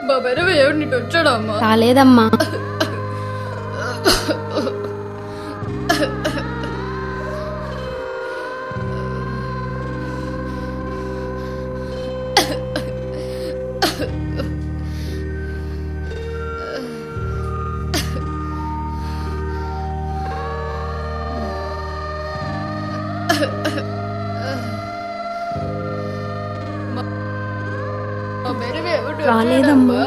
బాబాయ్ ఎవరు నీటి వచ్చాడా అమ్మా? రాలేదమ్మా. రాలేదమ్మా.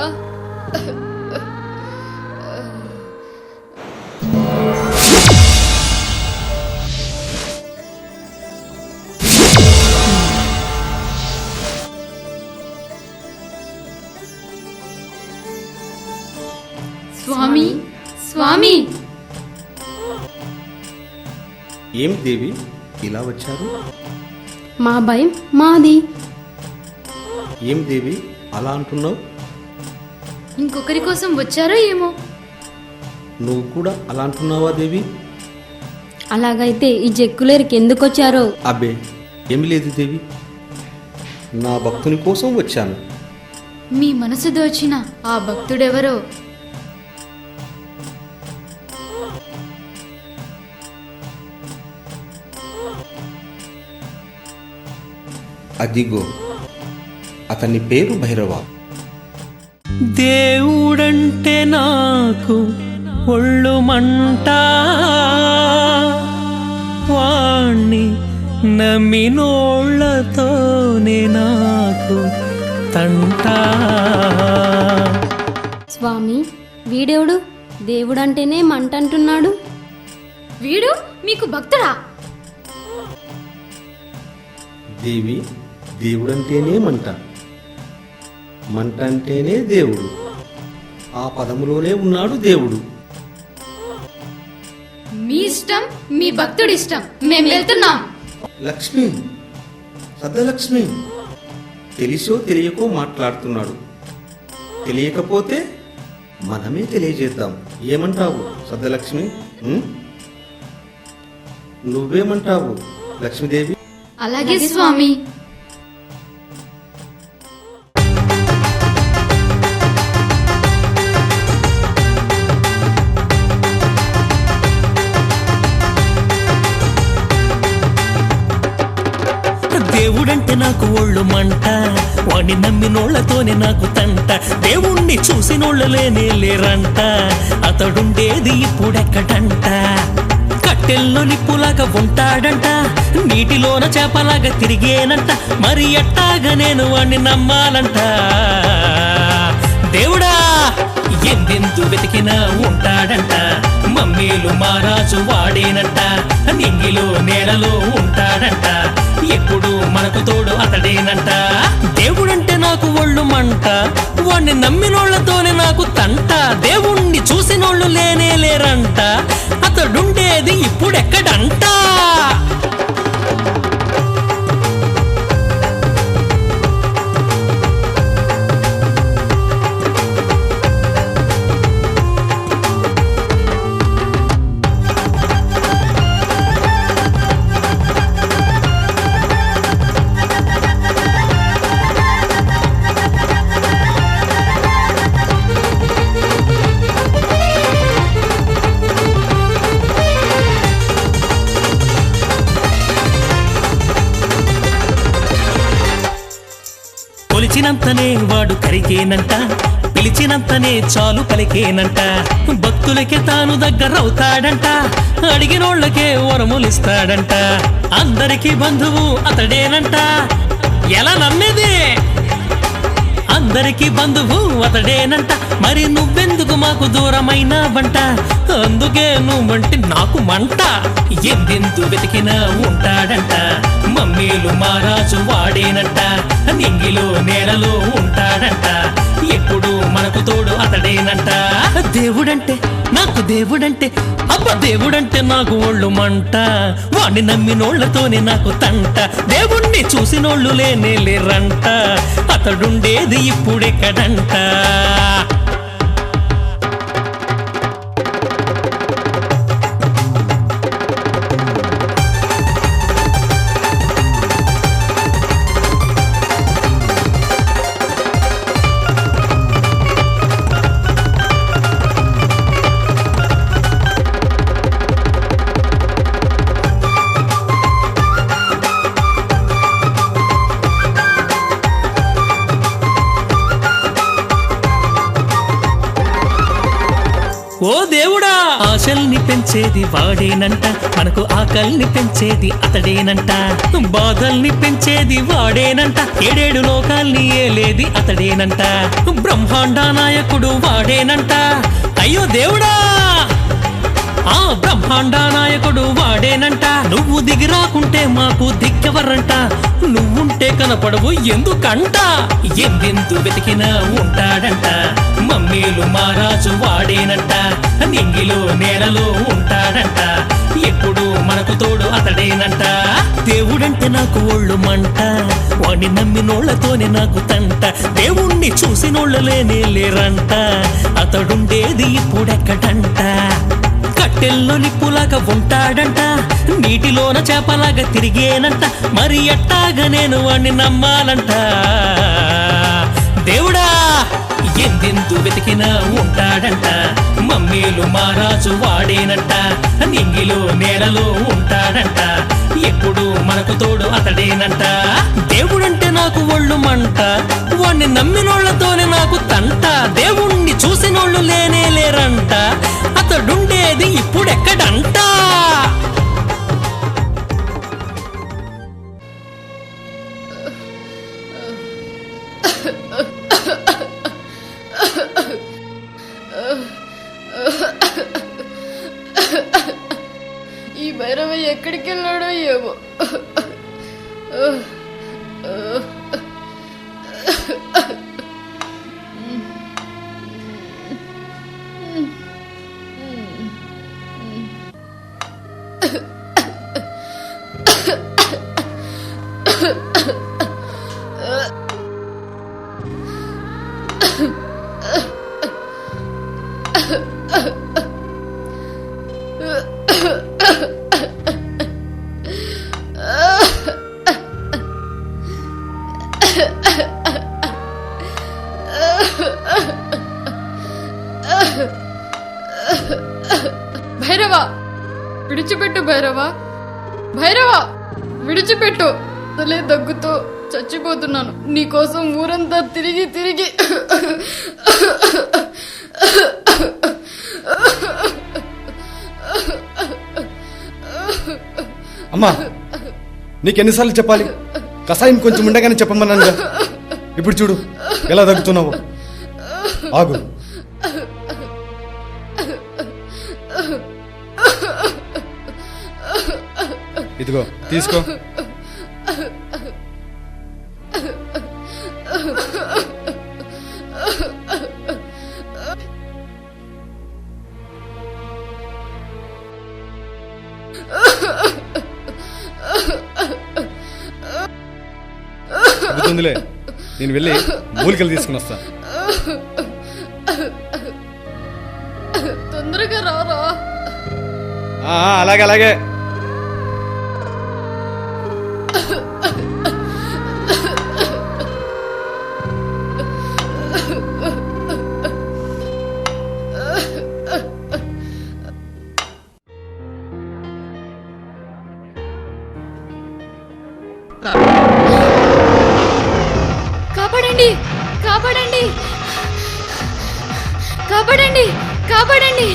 స్వామి స్వామి. ఏం దేవి ఇలా వచ్చారు? మా భయం మాది. ఏం దేవి అలా అంటున్నావు? ఇంకొకరి కోసం వచ్చారో ఏమో. నువ్వు కూడా అలా అంటున్నావా దేవి? అలాగైతే ఈ జక్కులేరికి ఎందుకు వచ్చారో? అబ్బే ఏమి లేదు దేవి, నా భక్తుని కోసం వచ్చాను. మీ మనసు దోచిన ఆ భక్తుడెవరో? అదిగో అతని పేరు భైరవ. దేవుడంటే నాకు ఒళ్ళు మంట, వాణ్ణి నమ్మినోళ్ళతోనే నాకు తంట. స్వామి వీడెవడు దేవుడంటేనే మంట అంటున్నాడు? వీడు మీకు భక్తుడా? దేవి దేవుడంటేనే మంట, మంట అంటేనే దేవుడు. ఆ పదములోనే ఉన్నాడు దేవుడు. మీ ఇష్టం, మీ భక్తుడి ఇష్టం. మేము వెళ్తున్నాం. లక్ష్మి, సద్దలక్ష్మి, తెలిసో తెలియకో మాట్లాడుతున్నాడు. తెలియకపోతే మనమే తెలియజేద్దాం. ఏమంటావు సద్దలక్ష్మి? నువ్వేమంటావు లక్ష్మీదేవి? అలాగే స్వామి. దేవుడంటే నాకు ఒళ్ళు మంట, వాణ్ణి నమ్మినోళ్లతోనే నాకు తంట. దేవుణ్ణి చూసినోళ్ళు లేనే లేరంట, అతడుండేది ఇప్పుడెక్కడంట. కట్టెల్లో నిప్పులాగా ఉంటాడంట, నీటిలోన చేపలాగా తిరిగేనంట. మరి ఎట్టాగా నేను వాణ్ణి నమ్మాలంట? దేవుడా ఎందెందు వెతికినా ఉంటాడంట, మమ్మీలు మారాజు వాడేనంట. నింగిలో నేలలో ఉంటాడంట, ఎప్పుడు మనకు తోడు అతడేనంట. దేవుడంటే నాకు ఒళ్ళు మంట, వాణ్ణి నమ్మినోళ్లతోనే నాకు తంట. దేవుణ్ణి చూసినోళ్ళు లేనే లేరంట, అతడుండేది ఇప్పుడెక్కడంట. కొలిచినంతనే వాడు కరికేనంట, పిలిచినంతనే చాలు పలికేనంట. భక్తులకే తాను దగ్గరవుతాడంట, అడిగినోళ్ళకే వరములిస్తాడంట. అందరికీ బంధువు అతడేనంట, ఎలా నమ్మేది? అందరికీ బంధువు అతడేనంట. మరి నువ్వెందుకు మాకు దూరమైనావంట? అందుకే నువ్వంటే నాకు మంట. ఎందెందు వెతికినా ఉంటాడంట, మమ్మీలు మారాజు వాడేనంట. నింగిలో నేలలో ఉంటాడంట, ఎప్పుడు మనకు తోడు అతడేనంట. దేవుడంటే నాకు దేవుడంటే అబ్బ దేవుడంటే నాకు ఒళ్ళు మంట, వాణ్ణి నమ్మినోళ్లతోనే నాకు తంట. దేవుణ్ణి చూసినోళ్ళు లేనే లేరంట, అతడుండేది ఇప్పుడెక్కడంట. ఓ దేవుడా, ఆశల్ని పెంచేది వాడేనంట, మనకు ఆకల్ని పెంచేది అతడేనంట, బాధల్ని పెంచేది వాడేనంట, ఏడేడు లోకాల్ని ఏలేది అతడేనంట, బ్రహ్మాండ నాయకుడు వాడేనంట. అయ్యో దేవుడా, ఆ బ్రహ్మాండ నాయకుడు వాడేనంట. నువ్వు దిగిరాకుంటే మాకు దిక్కెవర్రంట, నువ్వుంటే కనపడవు ఎందుకంట, ఎందెందు వెతికినా ఉంటాడంట, మమ్మీలు మారాజు వాడేనంట, నింగిలో నేలలో ఉంటాడంట, ఎప్పుడు మనకు తోడు అతడేనంట. దేవుడంటే నాకు ఒళ్ళు మంట, వాణ్ణి నమ్మినోళ్లతోనే నాకు తంట, దేవుణ్ణి చూసినోళ్ళు లేనే లేరంట, అతడుండేది ఇప్పుడెక్కడంట. కట్టెల్లో నిప్పులాగా ఉంటాడంట, నీటిలోన చేపలాగా తిరిగేనంట, మరి ఎట్టాగా నేను వాణ్ణి నమ్మాలంట. దేవుడా, ఎందెందు వెతికినా ఉంటాడంట, మమ్మీలు మారాజు వాడేనంట, నింగిలో నేలలో ఉంటాడంట, ఎప్పుడు మనకు తోడు అతడేనంట. దేవుడంటే నాకు ఒళ్ళు మంట, వాణ్ణి నమ్మినోళ్లతోనే నాకు తంట, దేవుణ్ణి చూసినోళ్ళు లేనే లేరంట, అతడుండేది ఇప్పుడెక్కడంట. ఈ భైరవయ్య ఎక్కడికి వెళ్ళాడో ఏమో. భైరవా, విడిచిపెట్టు భైరవా, భైరవా విడిచిపెట్టు. అసలే దగ్గుతో చచ్చిపోతున్నాను, నీకోసం ఊరంతా తిరిగి తిరిగి. అమ్మా, నీకెన్నిసార్లు చెప్పాలి? కషాయం కొంచెం ఉండగానే చెప్పమన్నాను. ఇప్పుడు చూడు ఎలా దగ్గుతున్నావు. ఆగు. ఇదిగో తీసుకో. అవుతుందిలే, నేను వెళ్ళి మూలికలు తీసుకుని వస్తా. తొందరగా రారా. అలాగే అలాగే. కాపాడండి, కాపాడండి, కాపాడండి, కాపాడండి.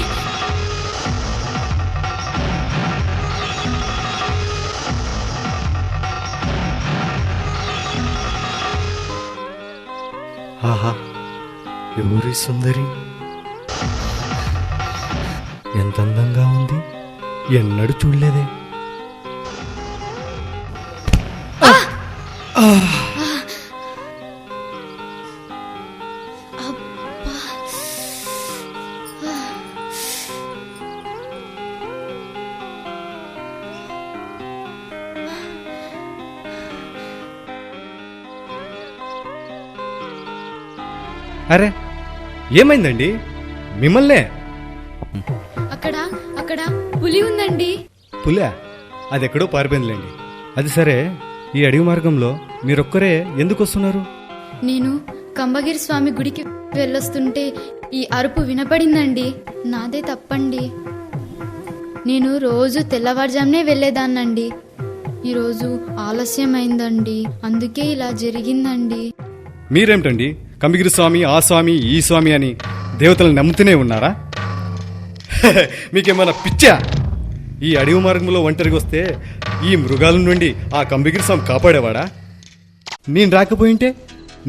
ఆహా, ఎవరి సుందరి, ఎంత అందంగా ఉంది, ఎన్నడూ చూడలేదే. అరే, ఏమైందండి? మిమ్మల్నే. అక్కడ అక్కడ పులి ఉందండి. పులా? అది ఎక్కడో పారిపోయిందిలేండి. అది సరే, ఈ అడవి మార్గంలో మీరొక్కరే ఎందుకు వస్తున్నారు? నేను కంబగిరి స్వామి గుడికి వెళ్ళొస్తుంటే ఈ అరుపు వినపడిందండి. నాదే తప్పండి. నేను రోజు తెల్లవారుజామునే వెళ్ళేదాన్నండి. ఈరోజు ఆలస్యమైందండి, అందుకే ఇలా జరిగిందండి. మీరేమిటండి కంబగిరి స్వామి, ఆ స్వామి, ఈ స్వామి అని దేవతలను నమ్ముతూనే ఉన్నారా? మీకేమైనా పిచ్చా? ఈ అడవి మార్గంలో ఒంటరికి వస్తే ఈ మృగాల నుండి ఆ కంబగిరి స్వామి కాపాడేవాడా? నేను రాకపోయింటే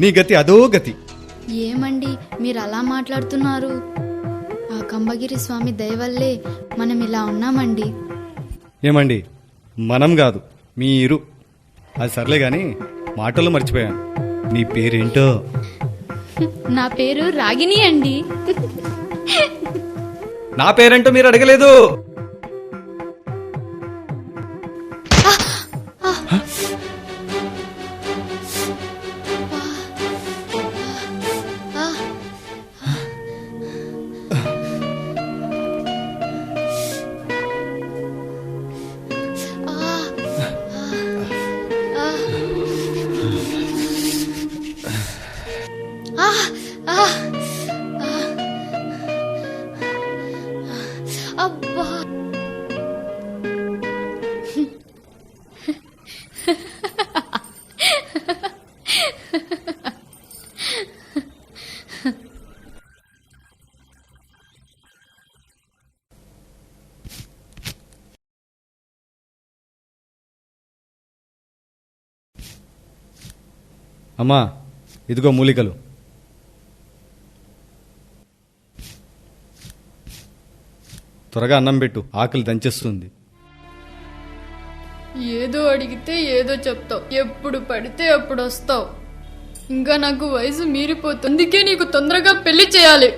నీ గతి అదో గతి. ఏమండి మీరు అలా మాట్లాడుతున్నారు? ఆ కంబగిరి స్వామి దయ వల్లే మనం ఇలా ఉన్నామండి. ఏమండి, మనం కాదు మీరు. అది సర్లే కానీ మాటల్లో మర్చిపోయాను. నీ పేరేంటో? నా పేరు రాగిణి అండి. నా పేరేంటో మీరు అడగలేదు. అబ్బా అమ్మా, ఇదిగో మూలికలు. త్వరగా అన్నం పెట్టు, ఆకలి దంచేస్తుంది. ఏదో అడిగితే ఏదో చెప్తావు, ఎప్పుడు పడితే అప్పుడు వస్తావు. ఇంకా నాకు వయసు మీరిపోతుంది, అందుకే నీకు తొందరగా పెళ్లి చేయాలి.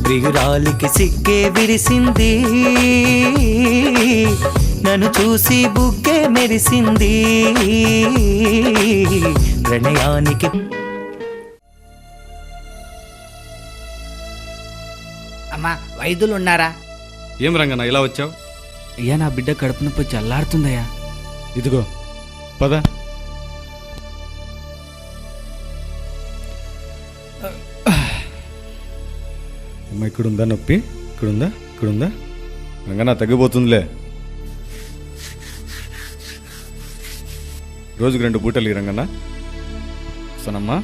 ప్రియురాలికి సిగ్గే విరిసింది, నన్ను చూసి బుగ్గే మెరిసింది. ప్రణయానికి అమ్మా వైద్యులు ఉన్నారా? ఏం రంగన్న ఇలా వచ్చావు? అయ్యా నా బిడ్డ కడుపు నొప్పి చల్లారుతుందయ్యా. ఇదిగో పద. అమ్మ, ఇక్కడుందా నొప్పి? ఇక్కడుందా? ఇక్కడుందా? రంగన్న తగ్గిపోతుందిలే. రోజుకు 2 పూటలు ఈ రంగన్న. సనమ్మా,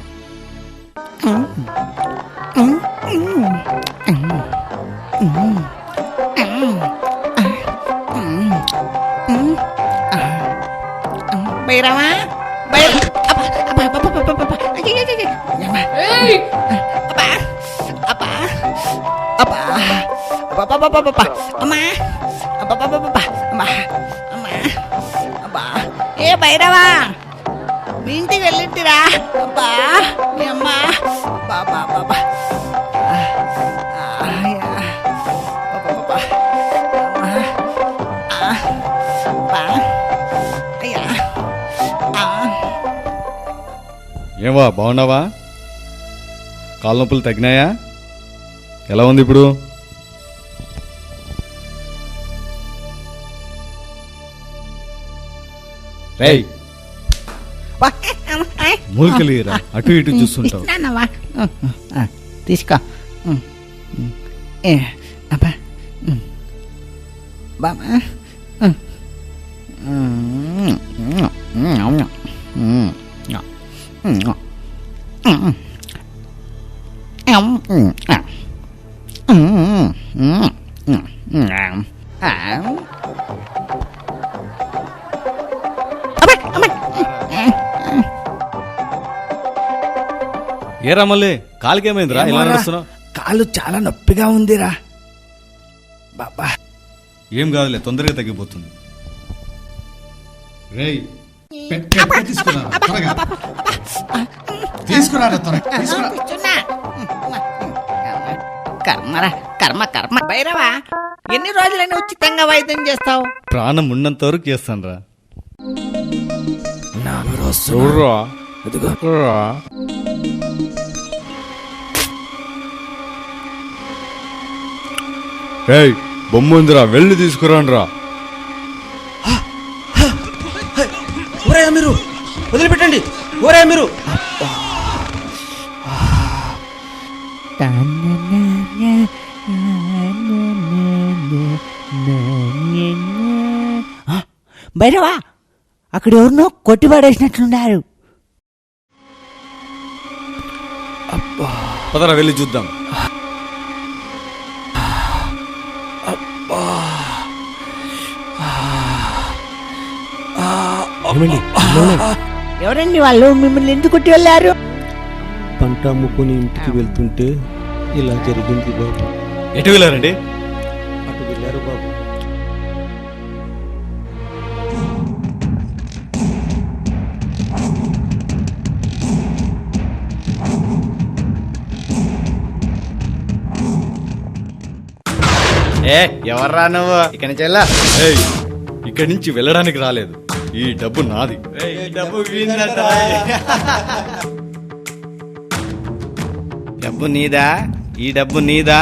బైరవా ఏ బైరవా మీ ఇంటికి వెళ్ళింటిరా? అబ్బా మీ అమ్మ బాబా బాబా ఏవా బాగున్నావా? కాళ్ళ నొప్పులు తగ్గినాయా? ఎలా ఉంది ఇప్పుడు? రేయ్, మూలికలు ఇరా, అటు ఇటు చూస్తుంటావు. తీసుకో అబ్బా బాబా ఏ రమల్లి కాలికేమైందిరా ఇలా ఏమోరా, నడుస్తున్నావు? కాలు చాలా నొప్పిగా ఉందిరా బాబా. ఏం కాదులే, తొందరగా తగ్గిపోతుంది. రేయ్ తీసుకురారా త్వరగా. కూర్చున్నా. కర్మరా కర్మ కర్మ. భైరవా, ఎన్ని రోజులని ఉచితంగా వైద్యం చేస్తావు? ప్రాణం ఉన్నంత వరకు చేస్తాను రా. బొమ్మ ఉందిరా, వెళ్ళి తీసుకురాను రా. ఊరే మీరు వదిలిపెట్టండి, ఊరే మీరు. భైరవా, అక్కడ ఎవరినో కొట్టిపడేసినట్లున్నారు. పదరా వెళ్ళి చూద్దాం. ఎవరండి వాళ్ళు? మిమ్మల్ని ఎందుకు కొట్టి వెళ్ళారు? పంట అమ్ముకొని ఇంటికి వెళ్తుంటే ఇలా జరిగింది బాబు. ఎటు వెళ్ళారండి? అటు వెళ్ళారు బాబు. ఎవర్రా నువ్వు? ఇక్కడి నుంచి వెళ్ళా. ఇక్కడి నుంచి వెళ్ళడానికి రాలేదు, ఈ డబ్బు నాది. డబ్బు నీదా? ఈ డబ్బు నీదా?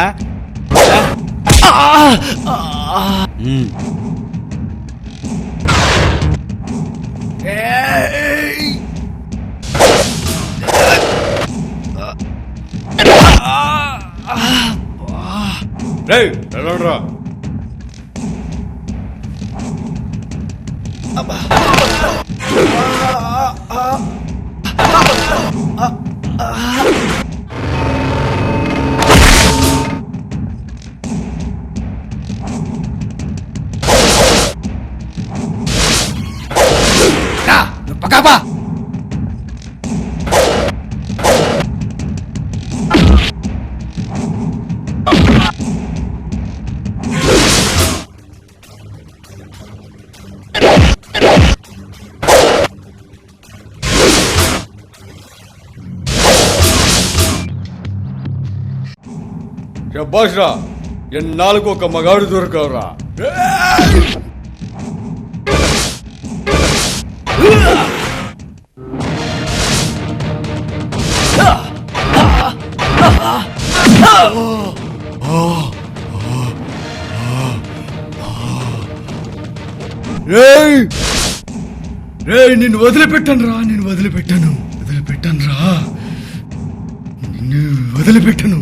రేయ్ వెళ్ళండ్రా. శభాష్ రా, ఎన్నాళ్ళకు ఒక మగాడు దొరకవురా. నిన్ను వదిలిపెట్టాను రా, నిన్ను వదిలిపెట్టాను రా, నిన్ను వదిలిపెట్టను.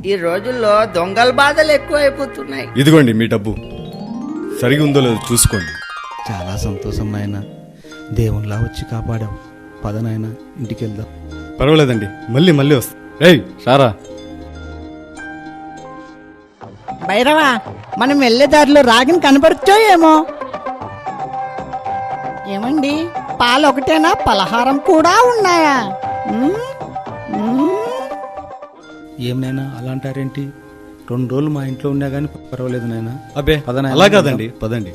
ఈ రోజుల్లో దొంగల బాధలు ఎక్కువ అయిపోతున్నాయి. ఇదిగోండి మీ డబ్బు, సరిగా ఉందో లేదో చూసుకోండి. చాలా సంతోషం నాయన, దేవునిలా వచ్చి కాపాడావు. పద నాయన, ఇంటికి వెళ్దాం. పర్వాలేదండి, మళ్ళీ వస్తా. ఏయ్ సారా. భైరవా, మనం వెళ్ళే దారిలో రాగిని కనబడుచో ఏమో. ఏమండి, పాలు ఒకటేనా, పలహారం కూడా ఉన్నాయా? ఏం నాయనా అలా అంటారేంటి? 2 రోజులు మా ఇంట్లో ఉన్నా గానీ పర్వాలేదు నాయన. అబ్బే పద నాయనా, అలా కాదండి, పదండి.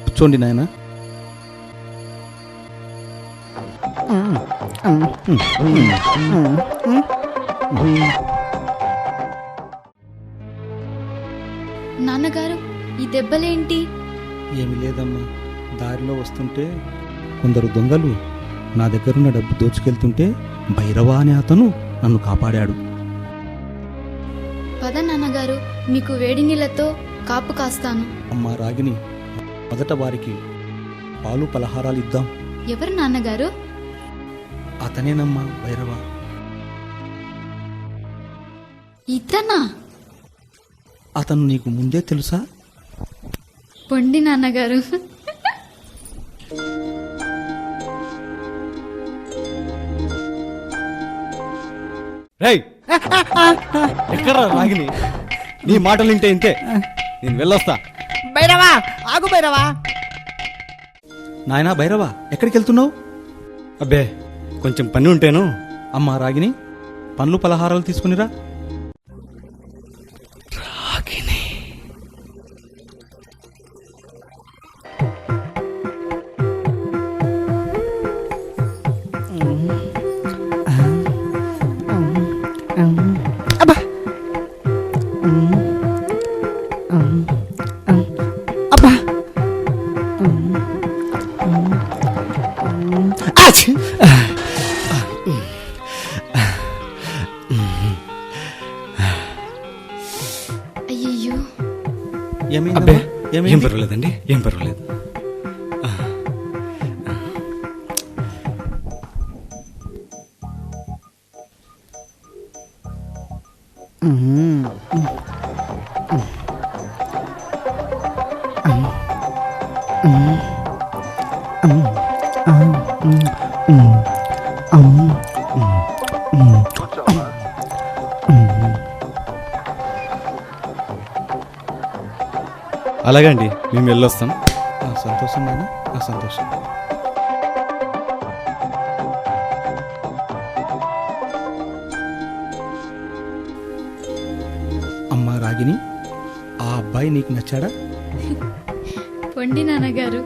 కూర్చోండి నాయన. నాన్నగారు, ఈ దెబ్బలేంటి? ఏమి లేదమ్మా, దారిలో వస్తుంటే కొందరు దొంగలు నా దగ్గరున్న డబ్బు దోచుకెళ్తుంటే భైరవ అనే అతను నన్ను కాపాడాడు. పద నాన్నగారు, మీకు వేడి నీళ్ళతో కాపు కాస్తాను. అమ్మా రాగిని, మొదట వారికి పాలు పలహారాలు ఇద్దాం. ఎవరు నాన్నగారు? అతనేనమ్మా భైరవ. ఇతనా? అతను నీకు ముందే తెలుసా? పొండి నాన్నగారు. రేయ్ ఎక్కడ్రా రాగిని? నీ మాటలు ఇంటే ఇంతే. నేను వెళ్ళొస్తా. భైరవా ఆగు భైరవా. నాయనా భైరవా, ఎక్కడికి వెళ్తున్నావు? అబ్బే కొంచెం పని ఉంటేను. అమ్మా రాగిని, పండ్లు పలహారాలు తీసుకునిరా. అబ్బా అబ్బా ఆచ్! అయ్యయ్యో, అబ్బే ఏమైంది? ఏం ఏమైంది? పర్వాలేదండి, ఏం పర్వాలేదు. అలాగండి, మేము వెళ్ళొస్తాం. సంతోషం నాయన, సంతోషం. అమ్మా రాగిని, ఆ అబ్బాయి నీకు నచ్చాడా? పొండి నాన్నగారు.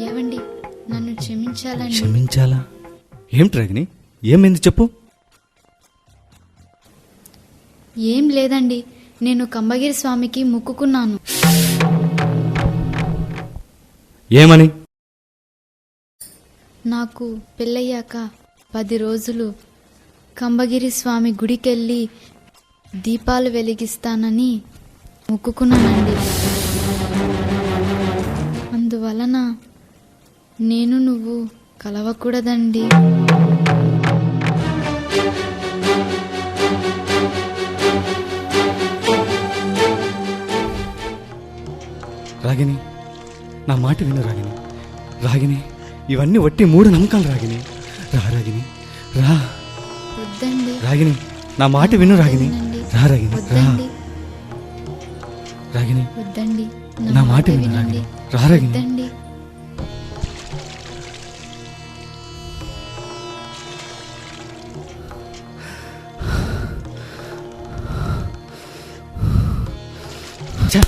ఏవండి, నన్ను క్షమించాలండి. క్షమించాలా? ఏమిటి రాగిని, ఏమైంది చెప్పు. ఏం లేదండి, నేను కంబగిరి స్వామికి మొక్కుకున్నాను. ఏమని? నాకు పెళ్ళయ్యాక 10 రోజులు కంబగిరి స్వామి గుడికెళ్ళి దీపాలు వెలిగిస్తానని మొక్కుకున్నానండి. అందువలన నేను నువ్వు కలవకూడదండి. రాగిని, నా మాట విను రాగిని. రాగిని, ఇవన్నీ వట్టి మూడు నమ్మకాలు రాగిని. రా రాగిని, రా. వద్దండి, రాగిని, నా మాట విను రాగిని. రా రాగిని, రా. వద్దండి, రాగిని, వద్దండి, నా మాట విను రాగిని. రా రాగిని. వద్దండి. ఛ!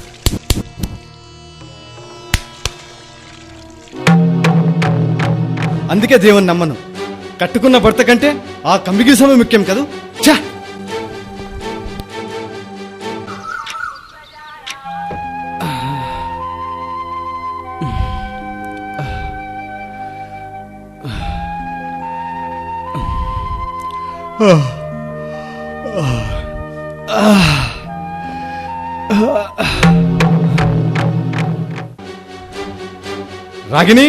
అందుకే దేవుని నమ్మను. కట్టుకున్న భర్త కంటే ఆ కంబిగి సమయం ముఖ్యం కదూ. ఛ! రాగిని,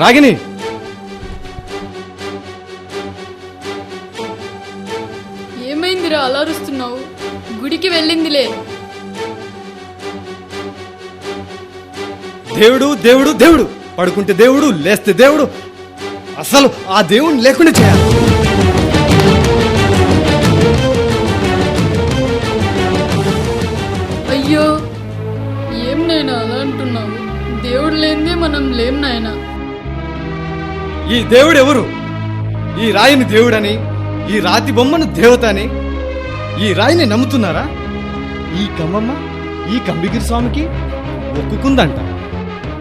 రాగిని, ఏమైందిరా అలా అరుస్తున్నావు? గుడికి వెళ్ళిందిలే. దేవుడు దేవుడు దేవుడు, పడుకుంటే దేవుడు, లేస్తే దేవుడు. అసలు ఆ దేవుడిని లేకుండా చేయాలి. అయ్యో, ఏం నాయనా అలా అంటున్నావు? దేవుడు లేనిదే మనం లేం నాయనా. ఈ దేవుడు ఎవరు? ఈ రాయిని దేవుడని, ఈ రాతి బొమ్మను దేవత అని ఈ రాయిని నమ్ముతున్నారా? ఈ కమ్మమ్మ ఈ కంబిగిరి స్వామికి ఒప్పుకుందంట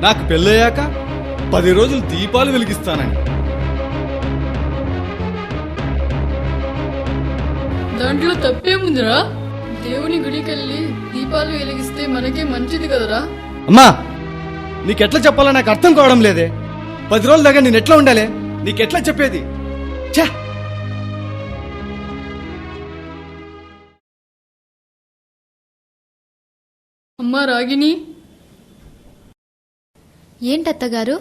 నాకు పెళ్ళయ్యాక 10 రోజులు దీపాలు వెలిగిస్తానని. దాంట్లో తప్పేముందిరా? దేవుని గుడికి వెళ్ళి దీపాలు వెలిగిస్తే మనకే మంచిది కదరా. అమ్మా, నీకెట్లా చెప్పాలో నాకు అర్థం కావడం లేదే. 10 రోజుల దగ్గర నేను ఎట్లా ఉండాలి? నీకెట్లా చెప్పేది? ఛా! అమ్మా రాగిని, ఏంటత్తగారు?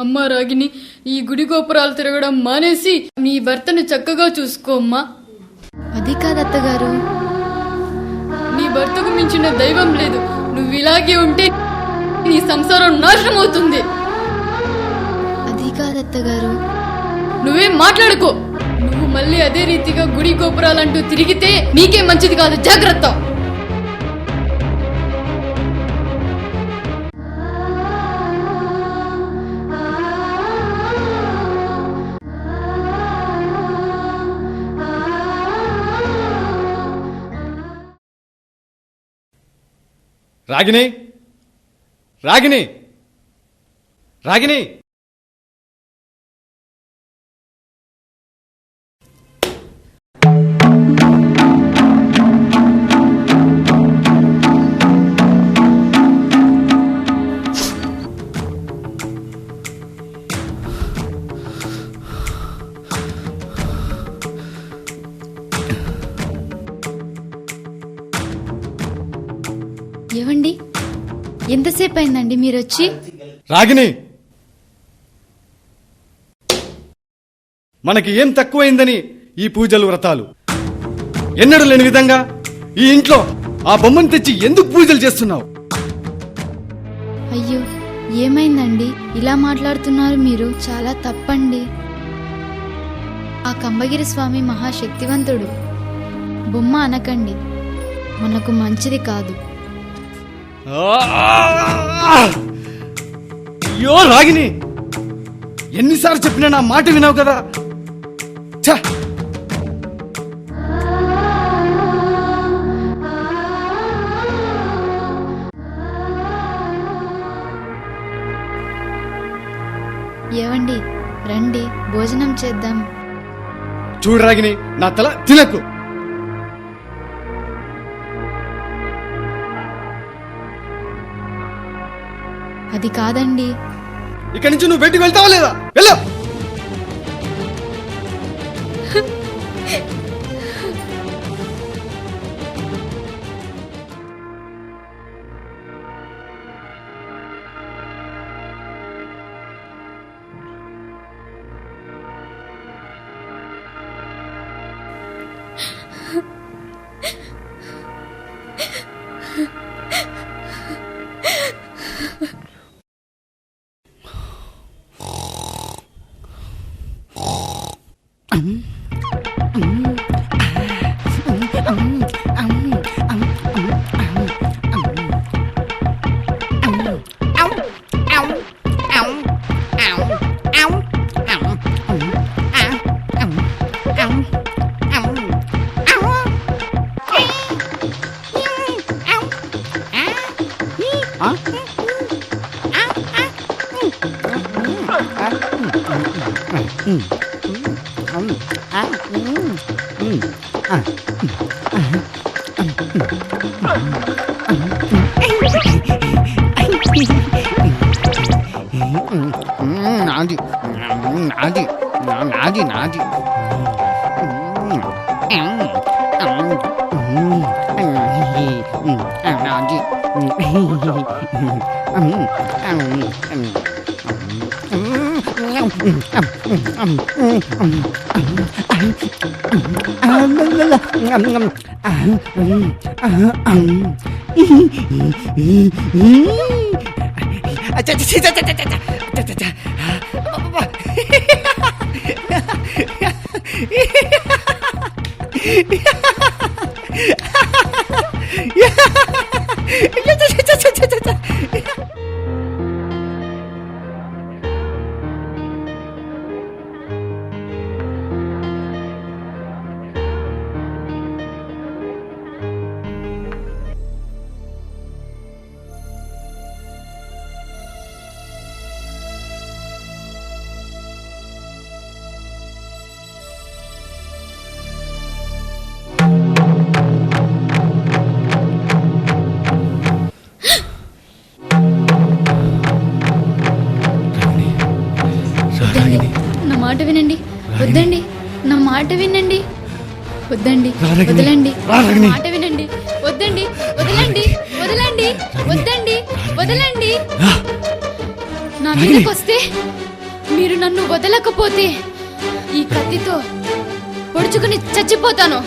అమ్మా రాగిని, ఈ గుడి గోపురాలు తిరగడం మానేసి నీ భర్తను చక్కగా చూసుకో అమ్మా. అది కాదత్తగారు. నీ భర్తకు మించిన దైవం లేదు. నువ్వు ఇలాగే ఉంటే నీ సంసారం నాశనం అవుతుంది. అది కాదత్తగారు. నువ్వేం మాట్లాడుకో. నువ్వు మళ్ళీ అదే రీతిగా గుడి గోపురాలంటూ తిరిగితే నీకే మంచిది కాదు. జాగ్రత్త. రాగిని, రాగిని, రాగిని, ఏవండి, ఎంతసేపు అయిందండి మీరొచ్చి? రాగిని, మనకి ఏం తక్కువైందని ఈ పూజలు వ్రతాలు? ఎన్నడూ లేని విధంగా ఈ ఇంట్లో ఆ బొమ్మను తెచ్చి ఎందుకు పూజలు చేస్తున్నావు? అయ్యో, ఏమైందండి? ఇలా మాట్లాడుతున్నారు మీరు? చాలా తప్పండి. ఆ కంబగిరి స్వామి మహాశక్తివంతుడు. బొమ్మ అనకండి, మనకు మంచిది కాదు. అయ్యో రాగిని, ఎన్నిసార్లు చెప్పినా నా మాట వినావు కదా. ఛ! ఏవండి, రండి భోజనం చేద్దాం. చూడు రాగిని, నా తల తినకు. అది కాదండి. ఇక్కడి నుంచి నువ్వు బయటికి వెళ్తావా లేదా? వెళ్ళు. నాది నాది నాది నాది నాది నా మాట వినండి. వద్దండి, నా మాట వినండి. వద్దండి, వదలండి. నా మాట వినండి. వద్దండి, వదలండి, వదలండి, వద్దండి, వదలండి. నా మీదకొస్తే మీరు నన్ను వదలకపోతే ఈ కత్తితో పొడుచుకుని చచ్చిపోతాను.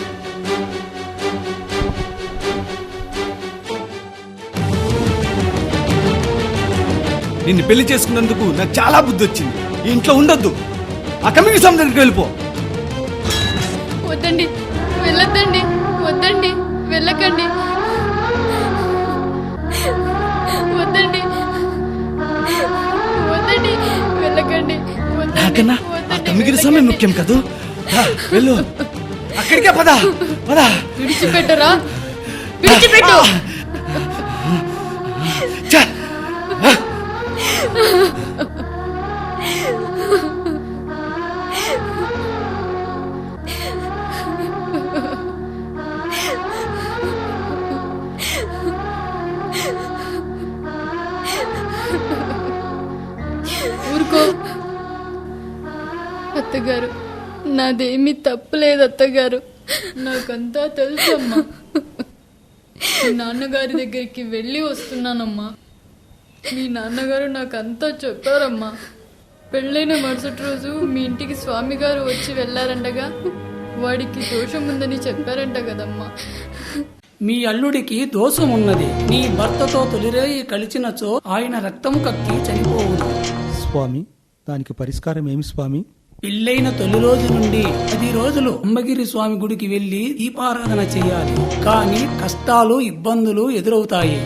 నిన్ను పెళ్లి చేసుకున్నందుకు నాకు చాలా బుద్ధి వచ్చింది. ఈ ఇంట్లో ఉండొద్దు. ఆ కమిటీ స్వామి దగ్గరికి వెళ్ళిపో. వద్దండి, వెళ్ళొద్దండి, వద్దండి, వెళ్ళకండి, వద్దండి, వద్దండి, వెళ్ళకండి, నాకన్నా ఆ కమిటీ స్వామి ముఖ్యం కదూ. వెళ్ళు, అక్కడికే పద పద. విడిచిపెట్టరా, విడిచిపెట్టు. ఊరుకో అత్తగారు, నాదేమీ తప్పులేదు అత్తగారు, నాకంతా తెలుసమ్మా. మీ నాన్నగారి దగ్గరికి వెళ్ళి వస్తున్నానమ్మా. మీ నాన్నగారు నాకంతా చెప్పారమ్మా. పెళ్ళైన మరుసటి రోజు మీ ఇంటికి స్వామి గారు వచ్చి వెళ్ళారంటగా, వాడికి దోషం ఉందని చెప్పారంట కదమ్మా. మీ అల్లుడికి దోషం ఉన్నది. నీ భర్తతో తొలిరేయి కలిచినచో ఆయన రక్తము కక్కి చనిపోవును. స్వామి, దానికి పరిష్కారం ఏమి స్వామి? పెళ్ళైన తొలి రోజు నుండి 10 రోజులు అమ్మగిరి స్వామి గుడికి వెళ్లి దీపారాధన చేయాలి. కానీ కష్టాలు ఇబ్బందులు ఎదురవుతాయి.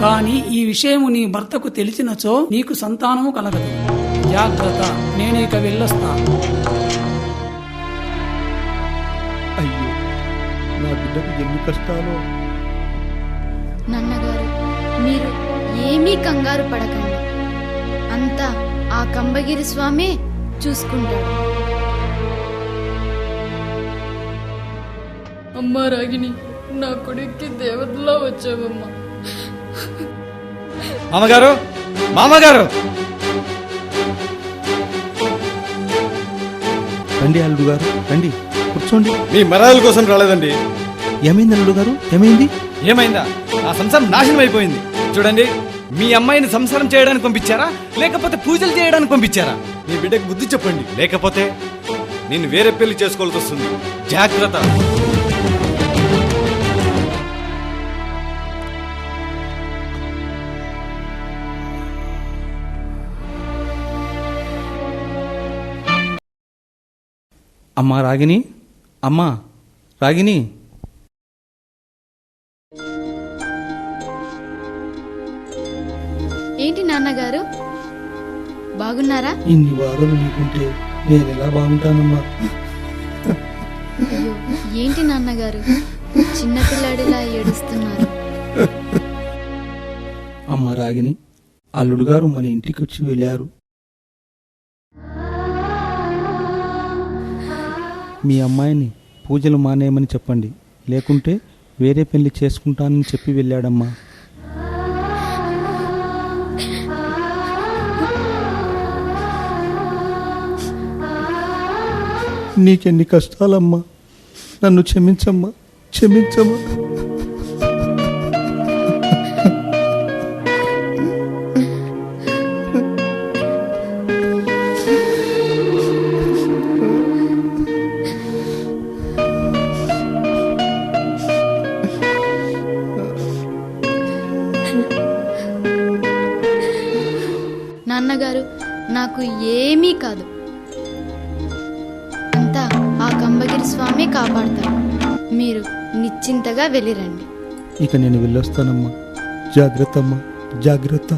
కానీ ఈ విషయము నీ భర్తకు తెలిసినచో నీకు సంతానము కలగదు. జాగ్రత్త, నేనిక వెళ్ళొస్తా. అయ్యో, నా బిడ్డకు ఎన్ని కష్టాలు. నాన్నగారు, మీరు ఏమీ కంగారు పడకండి. అంతా ఆ కంబగిరి స్వామే చూసుకుంటాడు. అమ్మా రాగిని, నా కొడుక్కి దేవతలా వచ్చావమ్మా. మామగారు, మామగారు, రండి అల్లుడు గారు, రండి, కూర్చోండి. మీ మరాల కోసం రాలేదండి. ఏమైంది అల్లుడు గారు, ఏమైంది? ఏమైందా? నా సంసారం నాశనం అయిపోయింది. చూడండి, మీ అమ్మాయిని సంసారం చేయడానికి పంపించారా, లేకపోతే పూజలు చేయడానికి పంపించారా? మీ బిడ్డకు బుద్ధి చెప్పండి, లేకపోతే నేను వేరే పెళ్లి చేసుకోవాల్సి వస్తుంది. జాగ్రత్త. అమ్మా రాగిని, అమ్మా రాగిని. ఏంటి నాన్నగారు, బాగున్నారా? ఇన్ని బాధలు నీకుంటే నేను ఎలా బాగుంటానమ్మా? అయ్యో, ఏంటి నాన్నగారు చిన్నపిల్లాడిలా ఏడుస్తున్నారు? అమ్మ రాగిని, అల్లుడు గారు మన ఇంటికి వచ్చి వెళ్ళారు. మీ అమ్మాయిని పూజలు మానేయమని చెప్పండి, లేకుంటే వేరే పెళ్లి చేసుకుంటానని చెప్పి వెళ్ళాడమ్మా. నీకెన్ని కష్టాలమ్మా, నన్ను క్షమించమ్మా, క్షమించమ్మా. నాన్నగారు, నాకు ఏమీ కాదు. అంతా ఆ కంబగిరి స్వామి కాపాడతారు. మీరు నిశ్చింతగా వెళ్ళిరండి. ఇక నేను వెళ్ళొస్తానమ్మా. జాగ్రత్త అమ్మా, జాగ్రత్త.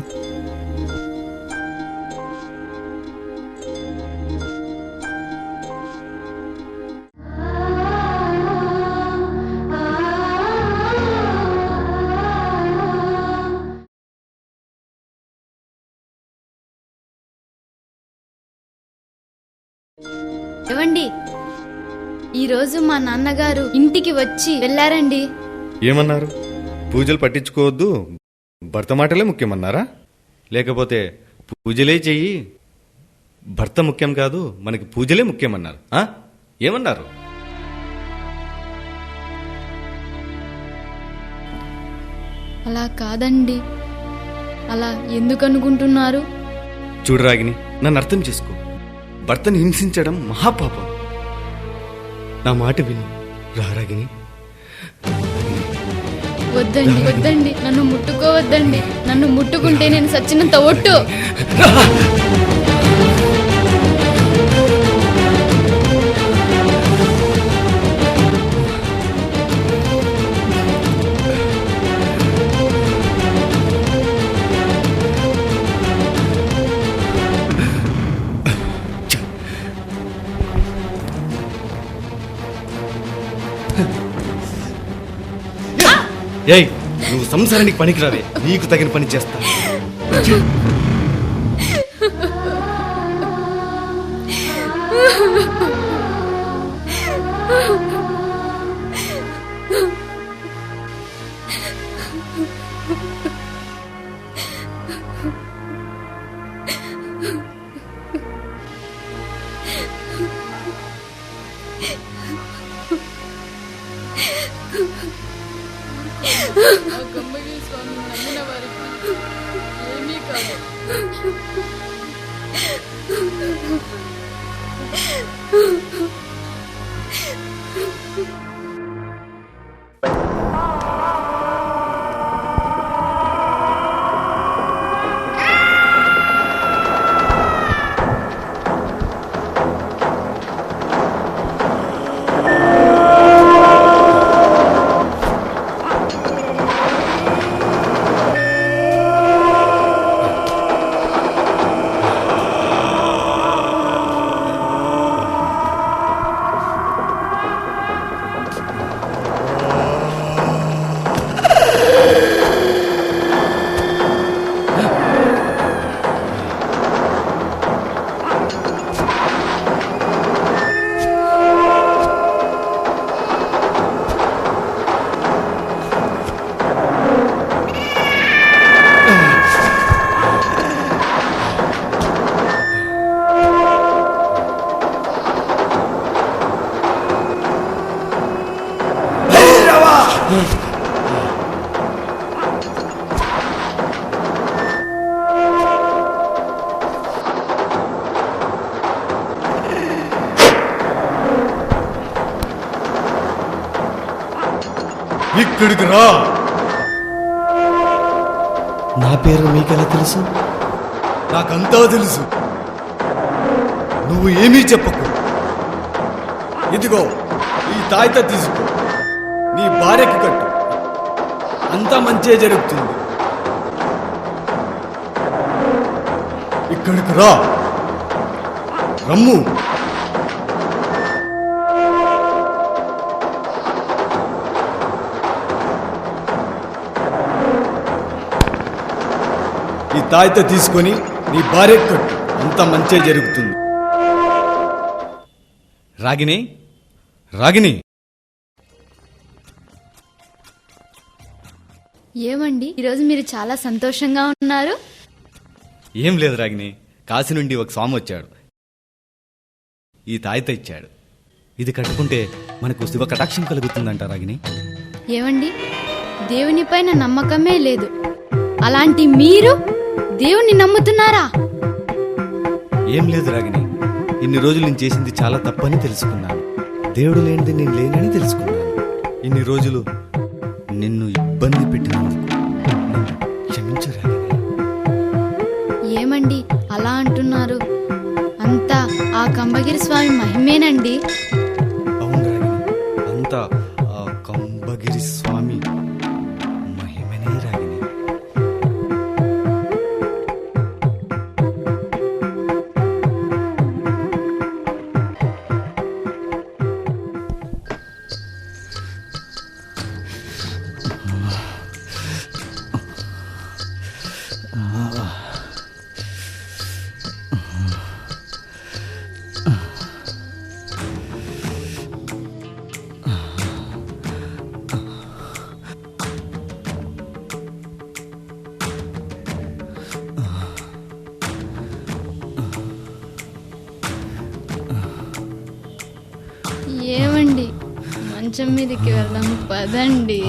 ఏవండి, ఈరోజు మా నాన్నగారు ఇంటికి వచ్చి వెళ్ళారండి. ఏమన్నారు? పూజలు పట్టించుకోవద్దు, భర్త మాటలే ముఖ్యమన్నారా? లేకపోతే పూజలే చెయ్యి, భర్త ముఖ్యం కాదు, మనకి పూజలే ముఖ్యమన్నారు? ఏమన్నారు? అలా కాదండి. అలా ఎందుకు అనుకుంటున్నారు? చూడు రాగిని, నన్ను అర్థం చేసుకో. భర్తను హింసించడం మహాపాపం. నా మాట విను రా రాగిని. వద్దండి, వద్దండి, నన్ను ముట్టుకోవద్దండి. నన్ను ముట్టుకుంటే నేను సచ్చినంత ఒట్టు. ఏయ్, నువ్వు సంసారానికి పనికిరావే, నీకు తగిన పని చేస్తా. ఆ కంబగిరి స్వామి నమ్మిన వారికి ఏమీ కాదు. ఇక్కడికి రా. నా పేరు మీకెలా తెలుసు? నాకంతా తెలుసు. నువ్వు ఏమీ చెప్పకు. ఇదిగో ఈ తాయిత తీసుకో, నీ భార్యకి కట్టు, అంతా మంచే జరుగుతుంది. ఇక్కడికి రా, రమ్ము. ఈ తాయిత తీసుకొని నీ భార్య కట్టు, అంత మంచే జరుగుతుంది. రాగిని, రాగిని. ఏమండి, ఈరోజు మీరు చాలా సంతోషంగా ఉన్నారు. ఏం లేదు రాగిని, కాశీ నుండి ఒక స్వామి వచ్చాడు, ఈ తాయిత ఇచ్చాడు. ఇది కట్టుకుంటే మనకు శివ కటాక్షం కలుగుతుందంట రాగిని. ఏమండి, దేవునిపైన నమ్మకమే లేదు, అలాంటి మీరు దేవుణ్ణి నమ్ముతున్నారా? ఏం లేదు రాగిని, ఇన్ని రోజులు నేను చేసింది చాలా తప్పని తెలుసుకున్నాను. దేవుడు లేనిది నేను లేనని తెలుసుకున్నాను. ఇన్ని రోజులు నిన్ను ఇబ్బంది పెట్టినందుకు నన్ను క్షమించు రాగిని. ఏమండి అలా అంటున్నారు? అంతా ఆ కంబగిరి స్వామి మహిమేనండి. అవును రాగిని, అంతా ఆ కంబగిరి స్వామి మహిమనే రాగిని. ఏమండి, మంచం మీదకి వెళ్దాం పదండి.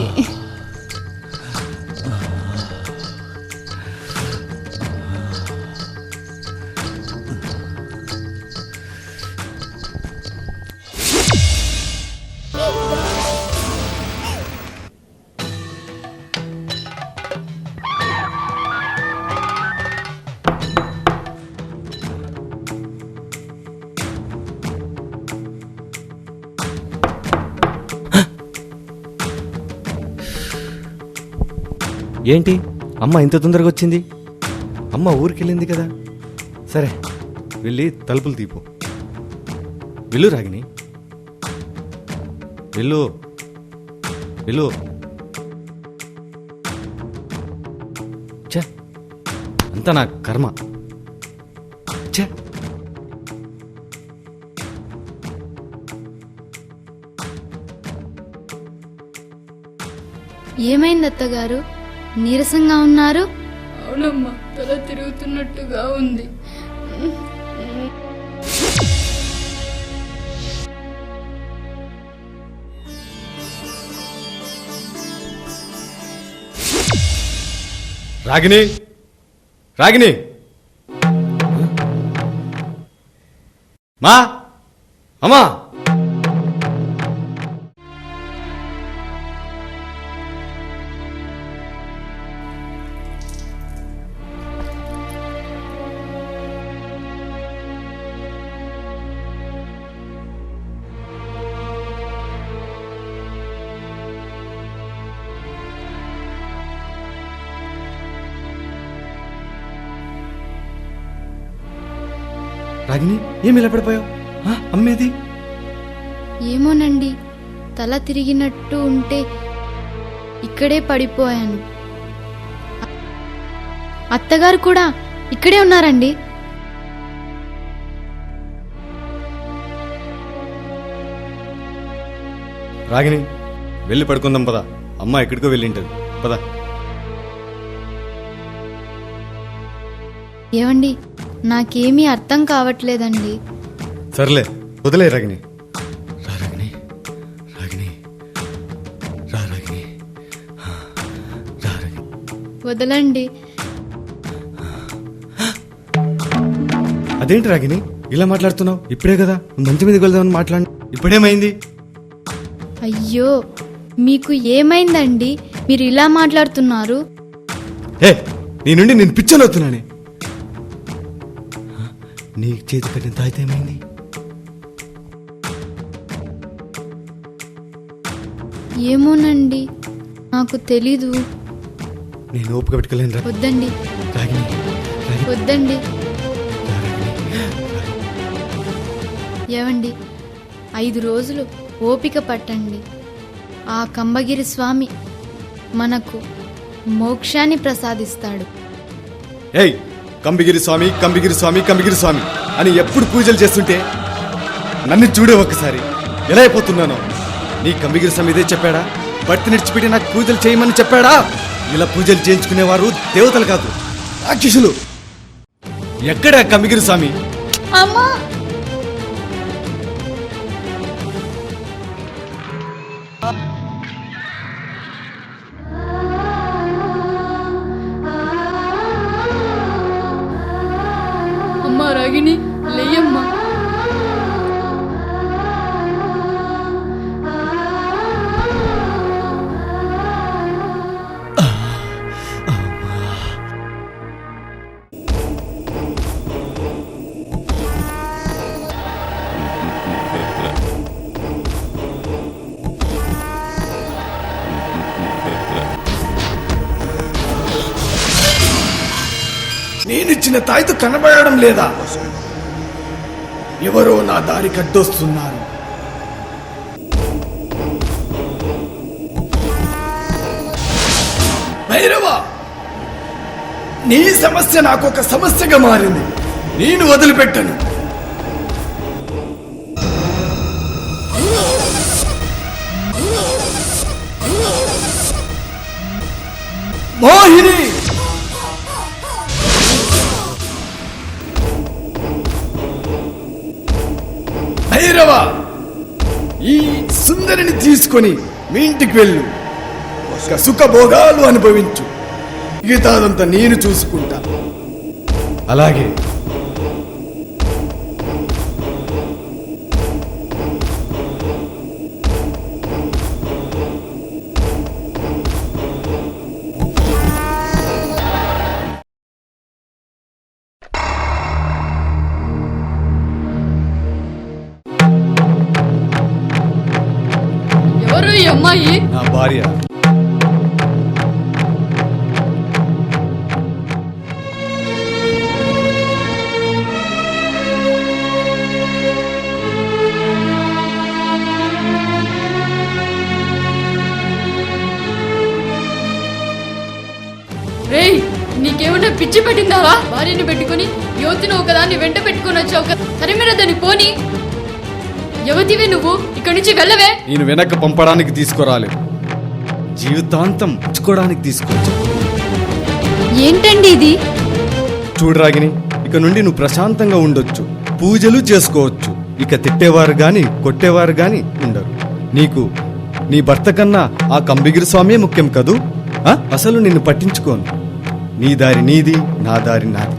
ఏంటి అమ్మ ఇంత తొందరగా వచ్చింది? అమ్మ ఊరికెళ్ళింది కదా. సరే వెళ్ళి తలుపులు తీపు. వెళ్ళు రాగిని, వెళ్ళు వెళ్ళు. ఛే, అంతా నా కర్మ. ఛే, ఏమైంది అత్తగారు, నీరసంగా ఉన్నారు? అవునమ్మా, తల తిరుగుతున్నట్టుగా ఉంది. రాగిని, రాగిని, మా అమ్మా. రాగిని, ఏమి ఇలా పడిపోయావు? అమ్మేది? ఏమోనండి, తల తిరిగినట్టు ఉంటే ఇక్కడే పడిపోయాను. అత్తగారు కూడా ఇక్కడే ఉన్నారండి. రాగిని, వెళ్ళి పడుకుందాం పద. అమ్మ ఎక్కడికో వెళ్ళింటది, పద. ఏమండి, నాకేమీ అర్థం కావట్లేదండి. సర్లే వదిలే రాగిని. రా రాగిని, రాగిని, రా రాగిని, రా రాగిని. వదలండి. అదేంటి రాగిని ఇలా మాట్లాడుతున్నావు? ఇప్పుడే కదా మంచి మీద వెళ్దామని మాట్లాడి, ఇప్పుడేమైంది? అయ్యో, మీకు ఏమైందండి? మీరు ఇలా మాట్లాడుతున్నారు? ఏ, నీ నుండి నేను పిచ్చనవుతున్నానే. నీ చేతి కట్టిన తాయితే ఏమైంది? ఏమోనండి, నాకు తెలీదు. నేను ఓపిక పెట్టుకోలేను రా. వద్దండి, రాగిని, రాగిని, వద్దండి. రా రాగిని. ఏవండి, 5 రోజులు ఓపిక పట్టండి. ఆ కంబగిరి స్వామి మనకు మోక్షాన్ని ప్రసాదిస్తాడు. ఏయ్, కంబగిరి స్వామి, కంబగిరి స్వామి, కంబగిరి స్వామి అని ఎప్పుడు పూజలు చేస్తుంటే నన్ను చూడే ఒక్కసారి ఎలా అయిపోతున్నానో. నీ కంబగిరి స్వామి ఇదే చెప్పాడా? భర్త నిడిచిపెట్టి నాకు పూజలు చేయమని చెప్పాడా? ఇలా పూజలు చేయించుకునేవారు దేవతలు కాదు, రాక్షసులు. ఎక్కడ కంబగిరి స్వామి? అమ్మా, రాగిని లేయమ్మా. నేనిచ్చిన తాయితు కనబడడం లేదా? ఎవరో నా దారి కడ్డొస్తున్నారు. భైరవ, నీ సమస్య నాకు ఒక సమస్యగా మారింది. నేను వదిలిపెట్టను. మోహిని, భైరవ, ఈ సుందరిని తీసుకొని మీ ఇంటికి వెళ్ళు. ఒక సుఖభోగాలు అనుభవించు. మిగతాదంతా నేను చూసుకుంటా. అలాగే. ఎవరు ఈ అమ్మాయి? నా భార్య. రేయ్, నీకేమన్నా పిచ్చి పట్టిందారా? భార్యని పెట్టుకుని యువతిని ఒకదాన్ని వెంట పెట్టుకుని వచ్చావు. సరే మీరు దాన్ని పోని. యువతివే నువ్వు, ఇక్కడి నుంచి వెళ్ళవే. నేను వెనక్కి పంపడానికి తీసుకురాలేదు, జీవితాంతం ఉంచుకోవడానికి తీసుకొచ్చా. ఏంటండి ఇది? చూడు రాగిని, ఇక నుండి నువ్వు ప్రశాంతంగా ఉండొచ్చు, పూజలు చేసుకోవచ్చు. ఇక తిట్టేవారు గాని కొట్టేవారు గాని ఉండరు. నీకు నీ భర్త కన్నా ఆ కంబిగిరి స్వామే ముఖ్యం కదూ. అసలు నిన్ను పట్టించుకోను. నీ దారి నీది, నా దారి నాది.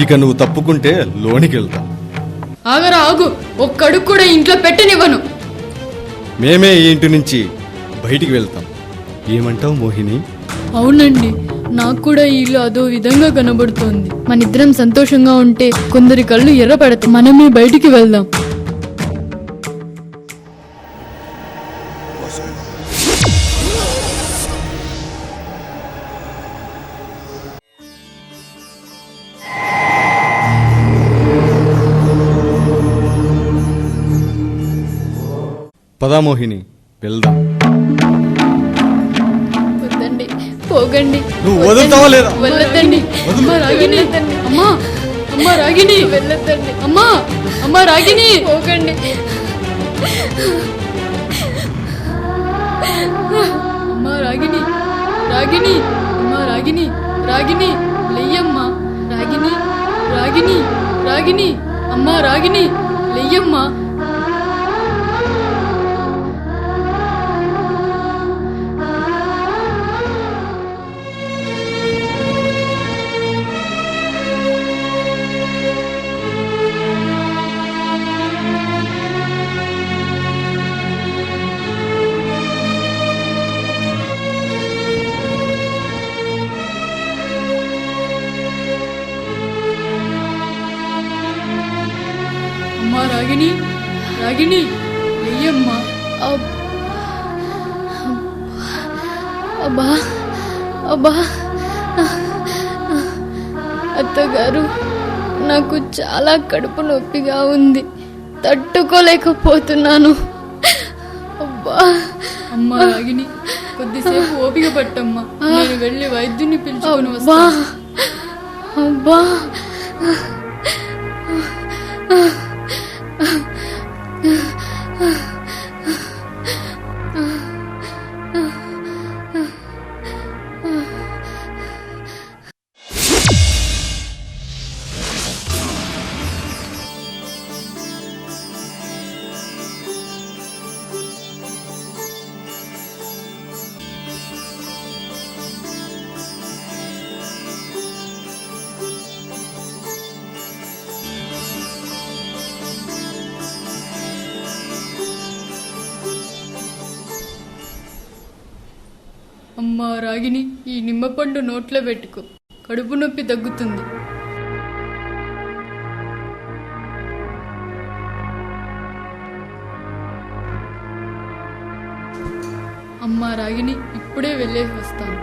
ఇక నువ్వు తప్పుకుంటే లోనికి వెళ్తా. ఆగరా ఆగు, ఒక్కడుగు కూడా ఇంట్లో పెట్టనివ్వను. మేమే ఈ ఇంటి నుంచి బయటికి వెళ్తాం. ఏమంటావు మోహిని? అవునండి, నాకు కూడా ఈ ఇల్లు అదో విధంగా కనబడుతోంది. మనిద్దరం సంతోషంగా ఉంటే కొందరి కళ్ళు ఎర్రపడతాయి. మనమే బయటికి వెళ్దాం. పదా మోహిని, వెళ్దాం. వద్దండి, పోగండి. నువ్వు వదులుతావా లేదా? వెళ్ళొద్దండి. అమ్మా రాగిని, అమ్మా, అమ్మా రాగిని, వెళ్ళొద్దండి. అమ్మా, అమ్మా రాగిని, పోగండి. అమ్మా రాగిని, రాగిని, అమ్మా రాగిని, రాగిని లేయమ్మా. రాగిని, రాగిని, రాగిని, అమ్మా రాగిని లేయమ్మా. అమ్మా రాగిని, రాగిని లేయమ్మా. అబ్బా అబ్బా, అత్తగారు, నాకు చాలా కడుపు నొప్పిగా ఉంది, తట్టుకోలేకపోతున్నాను. అబ్బా. అమ్మా రాగిని, కొద్దిసేపు ఓపిక పట్టమ్మా. నేను వెళ్ళి వైద్యుని పిలుచుకొని అబ్బా వస్తాను. అబ్బా. అమ్మా రాగిని, ఈ నిమ్మపండు నోట్లో పెట్టుకో, కడుపు నొప్పి తగ్గుతుంది. అమ్మా రాగిని, ఇప్పుడే వెళ్ళేసి వస్తాను.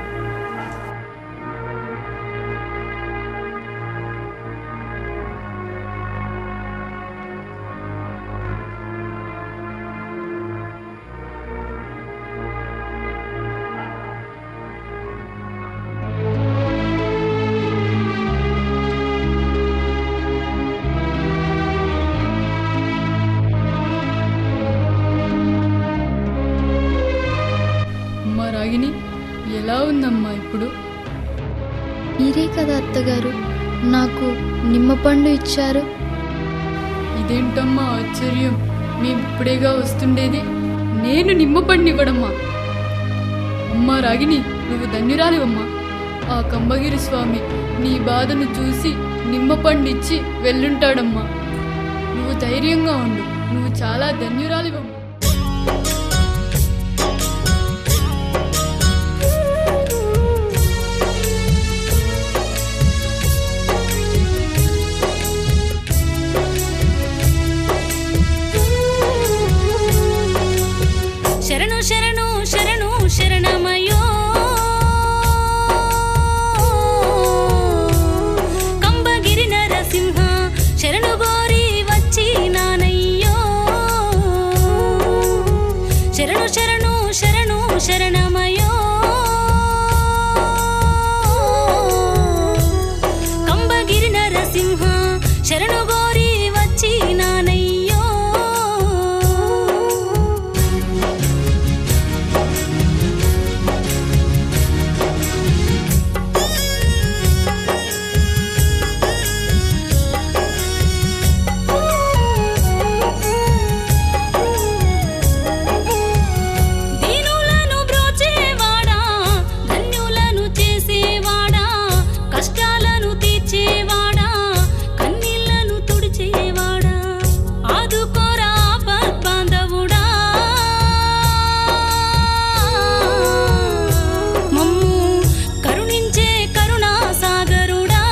రాగిని, ఎలా ఉందమ్మా ఇప్పుడు? మీరే కదా అత్తగారు నాకు నిమ్మపండు ఇచ్చారు. ఇదేంటమ్మా ఆశ్చర్యం, మేము ఇప్పుడేగా వస్తుండేది. నేను నిమ్మపండు ఇవ్వడమ్మా? అమ్మా రాగిని, నువ్వు ధన్యురాలివమ్మా. ఆ కంబగిరి స్వామి నీ బాధను చూసి నిమ్మపండు ఇచ్చి వెళ్ళుంటాడమ్మా. నువ్వు ధైర్యంగా ఉండు, నువ్వు చాలా ధన్యురాలివమ్మా. శరణు శరణు శరణు శరణమయ్యో, కంబగిరి నరసింహ శరణు గోరి వచ్చినానయ్యో. శరణు శరణు శరణు శరణమయ్యో, కంబగిరి నరసింహ శరణు గోరి వచ్చినానయ్యో. దీనులను బ్రోచేవాడా, ధన్యులను చేసేవాడా, కష్టాలను తీర్చేవాడా, కన్నీళ్లను తుడిచేవాడా, ఆదుకోరా ఆపద్బాంధవుడా, మమ్ము కరుణించే కరుణా సాగరుడా.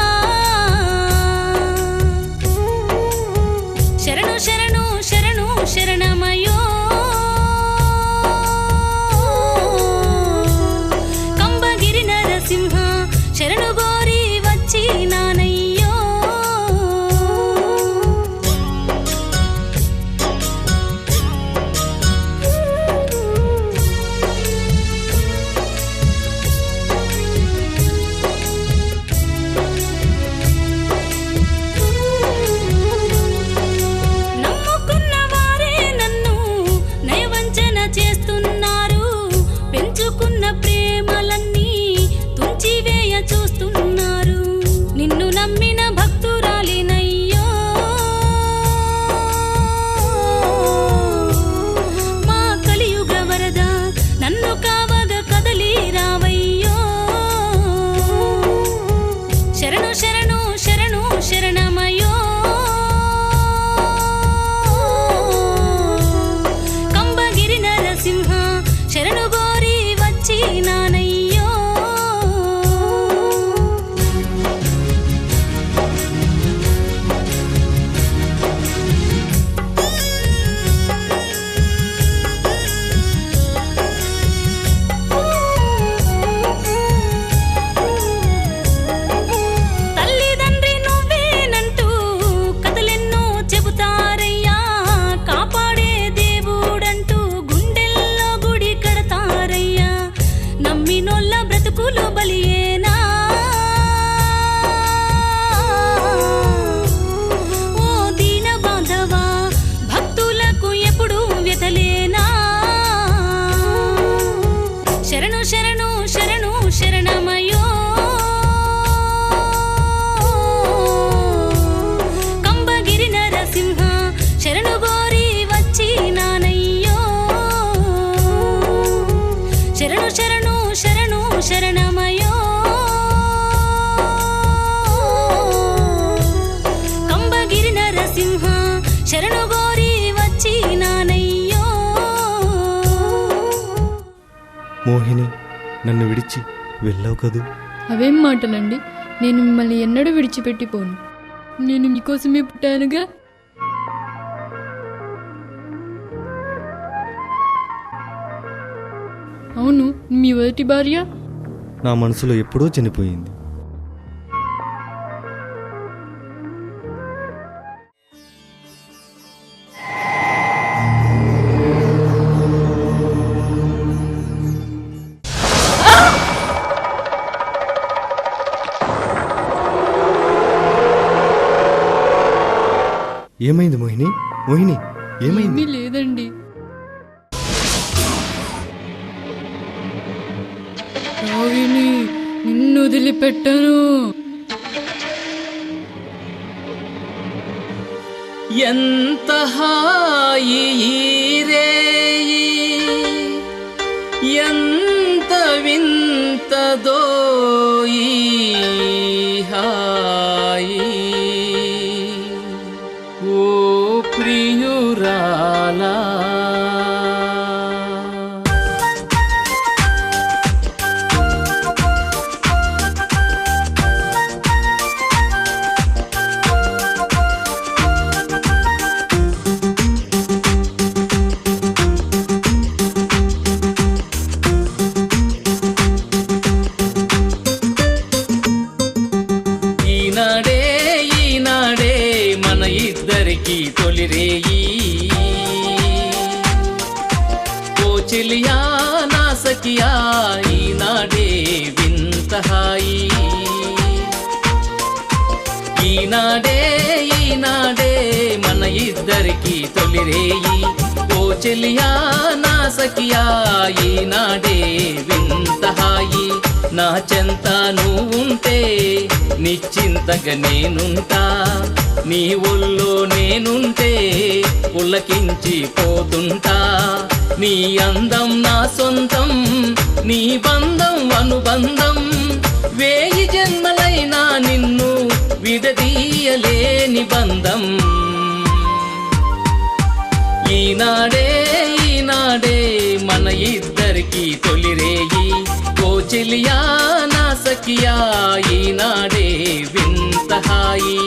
శరణు శరణు శరణు శరణమయ్యో, కంబగిరి నరసింహ శరణు గోరి వచ్చినానయ్యో. నమ్ముకున్న వారే నన్ను నయవంచన చేస్తున్నారు, పెంచుకున్న ప్రేమలన్నీ తుంచివేయ చూస్తున్నారు. నిన్ను నమ్మిన భక్తురాలినయ్యో, మా కలియుగ వరద నన్ను కావగ కదలి రావయ్యో. శరణు శరణు శరణు శరణమయ్యో, కంబగిరి నరసింహ శరణు గోరి వచ్చినానయ్యో. తల్లిదండ్రి నువ్వేనంటూ కథలెన్నో చెబుతారయ్యా, కాపాడే దేవుడంటూ గుండెల్లో గుడి కడతారయ్యా. నమ్మినోళ్ళ బ్రతుకులు బలియేనా, ఓ దీన బాంధవా, భక్తులకు ఎప్పుడు వ్యతలేనా. శరణు శరణు శరణు శరణమయ్యో, కంబగిరి నరసింహ శరణు గోరి వచ్చినానయ్యో. శరణు శరణు శరణు శరణమయ్యో, కంబగిరి నరసింహ శరణు గోరి వచ్చినానయ్యో. మోహిని, నన్ను విడిచి వెళ్ళావు కదూ. అవేం మాటలండి, నేను మిమ్మల్ని ఎన్నడూ విడిచిపెట్టిపోను. నేను మీకోసమే పుట్టానుగా. అవును, మీ మొదటి భార్య నా మనసులో ఎప్పుడో చనిపోయింది. ఏమైంది మోహిని? మోహిని ఏమైంది? ఏమీ లేదండి. రాగిణి, నిన్ను వదిలిపెట్టను. ఎంత హాయి ఈ రేయి, ఎంత వింతదో ఈ హాయి, ఓ ప్రియురాలా. ఈనాడే ఈనాడే మన ఇద్దరికి తొలిరేయి, ఓ చెలియా నా సఖియా, ఈనాడే వింత హాయి. ఈనాడే ఈనాడే మన ఇద్దరికి తొలిరేయి, ఓ చెలియా నా సఖియా, ఈనాడే వింత హాయి. నా చెంత నువ్వుంటే నిశ్చింతగా నేనుంటా, నీ ఒళ్ళో నేనుంటే పులకించి పోతుంటా. నీ అందం నా సొంతం, నీ బంధం అనుబంధం, వేయి జన్మలైనా నిన్ను విడదీయలేని బంధం. ఈనాడే ఈనాడే మన ఇద్దరికి తొలిరేయి, ఓ చెలియా నా సఖియా, ఈనాడే వింత హాయి.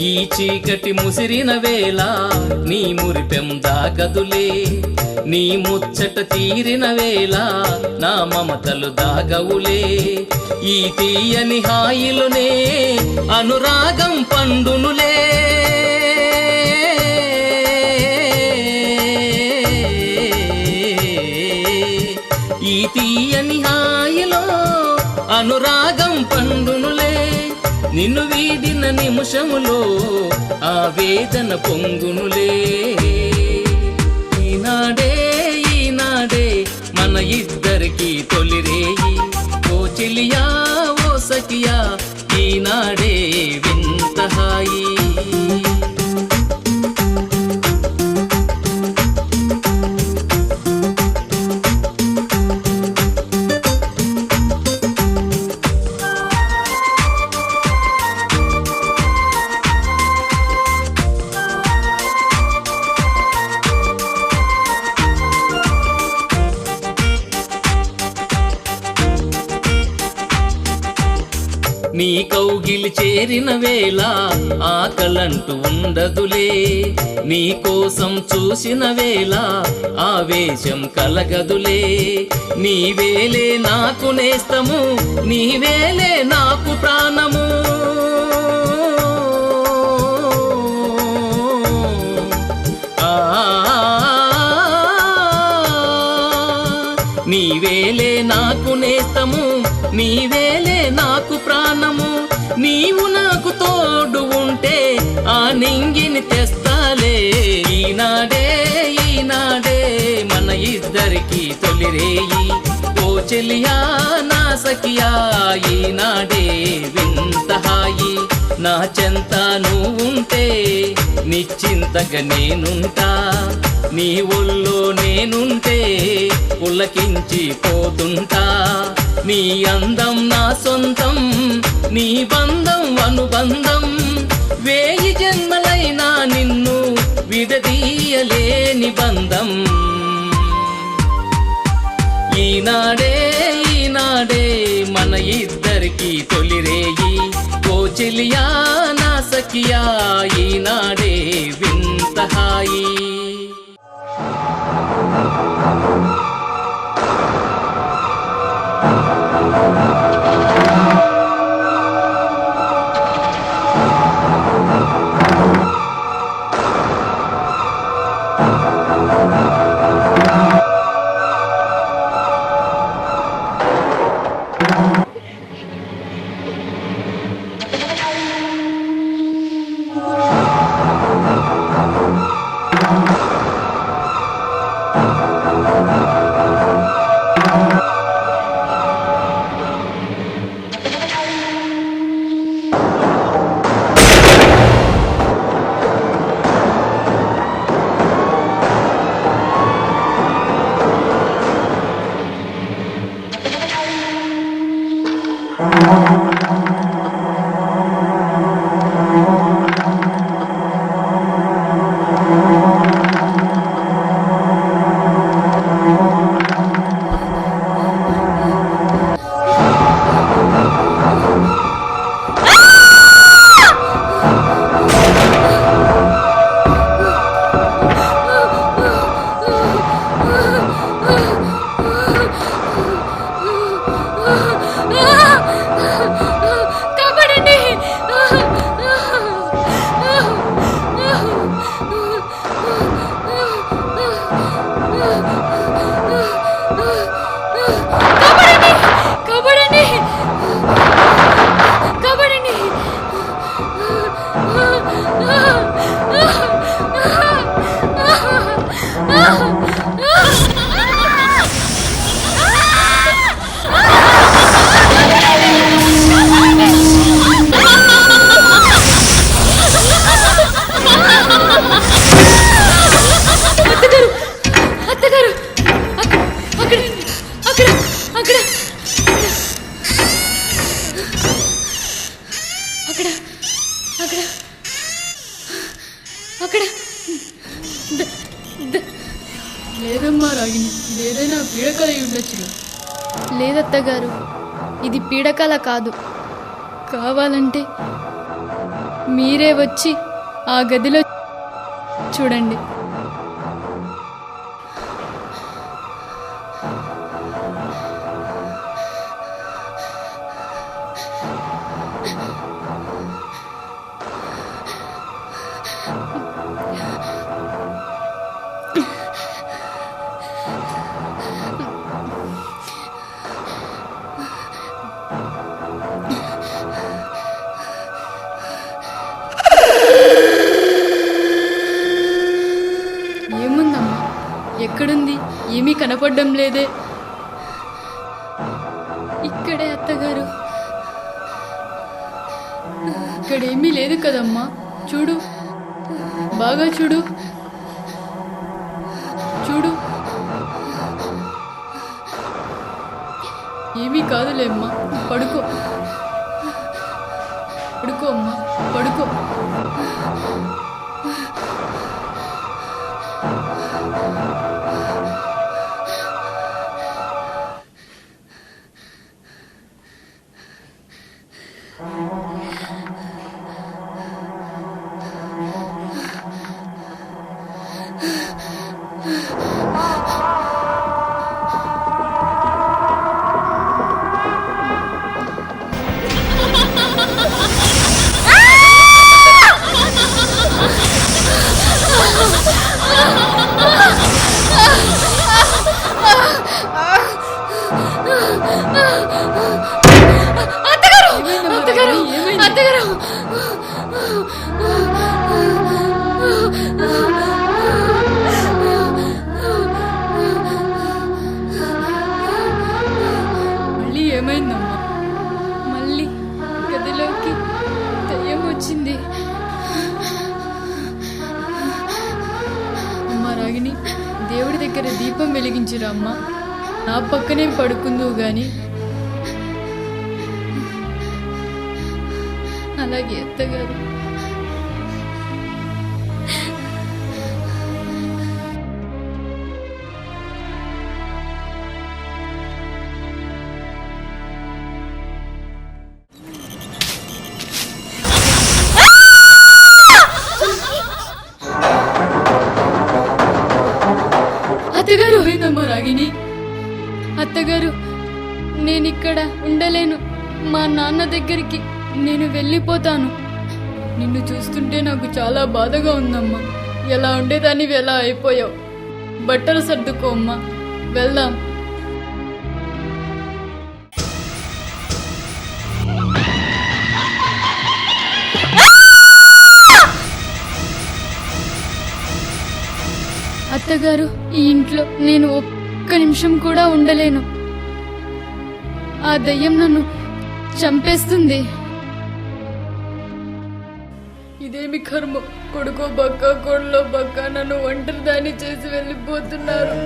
ఈ చీకటి ముసిరిన వేళ నీ మురిపెం దాగదులే, నీ ముచ్చట తీరిన వేళ నా మమతలు దాగవులే. ఈ తీయని హాయిలోనే అనురాగం పండునులే, ఈ తీయని హాయిలో అనురాగం పండునులే. నిన్ను వీడిన నిమిషములో ఆ వేదన పొంగునులే. ఈనాడే ఈనాడే మన ఇద్దరికి తొలిరేయి, ఓ చెలియా ఓ సఖియా, ఈనాడే వింత హాయి. నీ కౌగిలి చేరిన వేళ ఆకలంటూ ఉండదులే, నీ కోసం చూసిన వేళ ఆవేశం కలగదులే. నీవేలే నాకు నేస్తము, నీవేలే నాకు ప్రాణము, నీవేలే నాకు నేస్తము, నీవేలే నాకు ప్రాణము. నీవు నాకు తోడు ఉంటే ఆ నింగిని తెస్తాలే. ఈనాడే ఈనాడే మన ఇద్దరికి తొలిరేయి, ఓ చెలియా నా సఖియా, ఈనాడే వింత హాయి. నా చెంత నువ్వుంటే నిశ్చింతగా నేనుంటా, నీ ఒళ్ళో నేనుంటే పులకించి పోతుంటా. నీ అందం నా సొంతం, నీ బంధం అనుబంధం, 1000 జన్మలైనా నిన్ను విడదీయలేని బంధం. ఈనాడే మన ఇద్దరికి తొలిరేయి, ఓ చెలియా నా సఖియా, ఈనాడే వింత హాయి. లేదమ్మా రాగిని, ఏదైనా పీడకల ఉండొచ్చు. లేదత్తగారు, ఇది పీడకల కాదు. కావాలంటే మీరే వచ్చి ఆ గదిలో చూడండి. ఏముందమ్మా, ఎక్కడుంది? ఏమీ కనపడడం లేదే. ఇక్కడే అత్తగారు. ఇక్కడేమీ లేదు కదమ్మా, చూడు, బాగా చూడు చూడు. ఏమీ కాదులే అమ్మా, పడుకో పడుకో అమ్మా, పడుకో. మళ్ళీ ఏమైందమ్మా? మళ్ళీ గదిలోకి దయ్యం వెలిగించిరమ్మా. నా పక్కనే పడుకుందువు గాని. అలాగే అత్తగారు. అత్తగారు పోయిందమ్మా రాగిని. అత్తగారు, నేనిక్కడ ఉండలేను. మా నాన్న దగ్గరికి నేను వెళ్ళిపోతాను. నిన్ను చూస్తుంటే నాకు చాలా బాధగా ఉందమ్మా. ఎలా ఉండేదాన్ని ఎలా అయిపోయావు. బట్టలు సర్దుకో అమ్మా, వెళ్దాం. అత్తగారు, ఈ ఇంట్లో నేను ఒక్క నిమిషం కూడా ఉండలేను. ఆ దయ్యం నన్ను చంపేస్తుంది. ఇదేమి కర్మ. కొడుకో బక్క, కొడులో బక్క నన్ను ఒంటరి దాన్ని చేసి వెళ్ళిపోతున్నారు.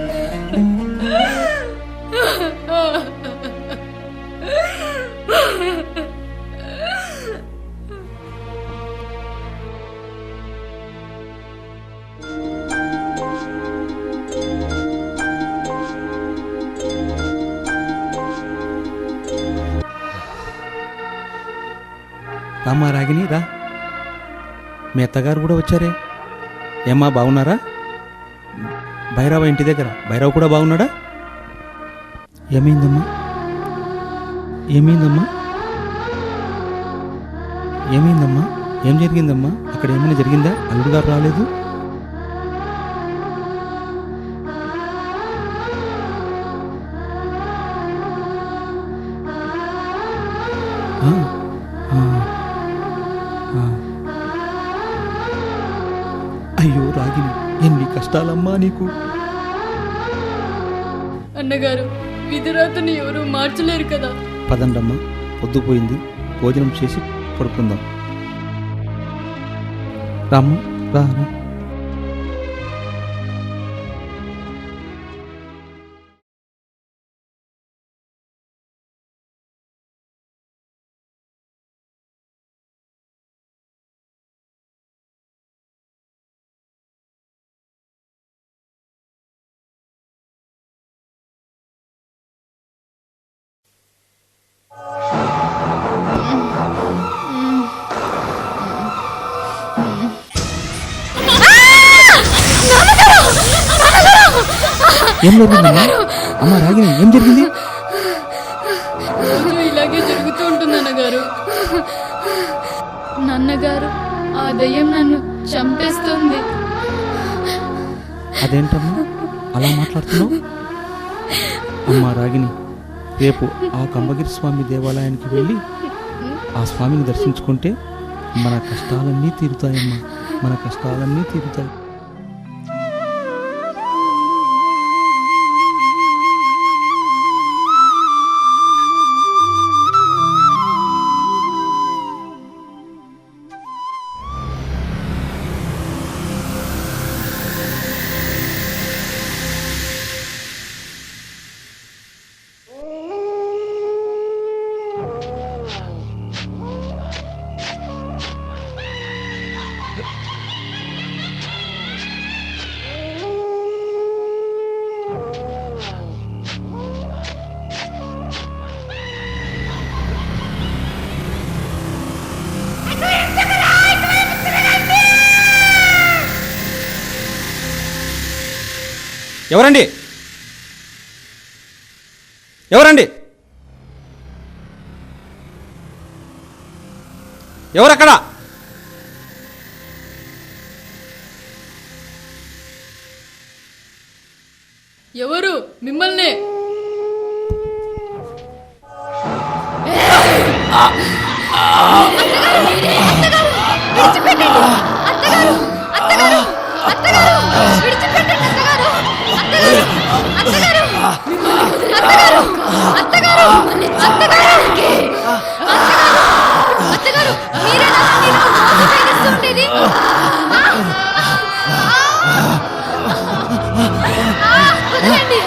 రామ్మా రాగిని, రా. మీ అత్తగారు కూడా వచ్చారే. ఏమ్మా, బాగున్నారా? భైరవ ఇంటి దగ్గర. భైరవ్ కూడా బాగున్నాడా? ఏమైందమ్మా? ఏమైందమ్మా? ఏమైందమ్మా? ఏం జరిగిందమ్మా? అక్కడ ఏమైనా జరిగిందా? అల్లుడు గారు రాలేదు? అయ్యో రాగిని, ఎన్ని కష్టాలమ్మా నీకు. అన్నగారు, విధిరాతని ఎవరు మార్చలేరు కదా. పదండమ్మా, పొద్దుపోయింది. భోజనం చేసి పడుకుందాం. రామ్మా, రా. ఏం జరిగిందమ్మా? అమ్మ రాగిని, ఏం జరిగింది? రోజు ఇలాగే జరుగుతూ ఉంటుంది అన్నగారు. నాన్నగారు, ఆ దయ్యం నన్ను చంపేస్తుంది. అదేంటమ్మా అలా మాట్లాడుతున్నావు? అమ్మా రాగిని, రేపు ఆ కంబగిరి స్వామి దేవాలయానికి వెళ్ళి ఆ స్వామిని దర్శించుకుంటే మన కష్టాలన్నీ తీరుతాయమ్మా. మన కష్టాలన్నీ తీరుతాయి. ఎవరండి? ఎవరండి? ఎవరక్కడ? ఎవరు? మిమ్మల్ని. వదలండి.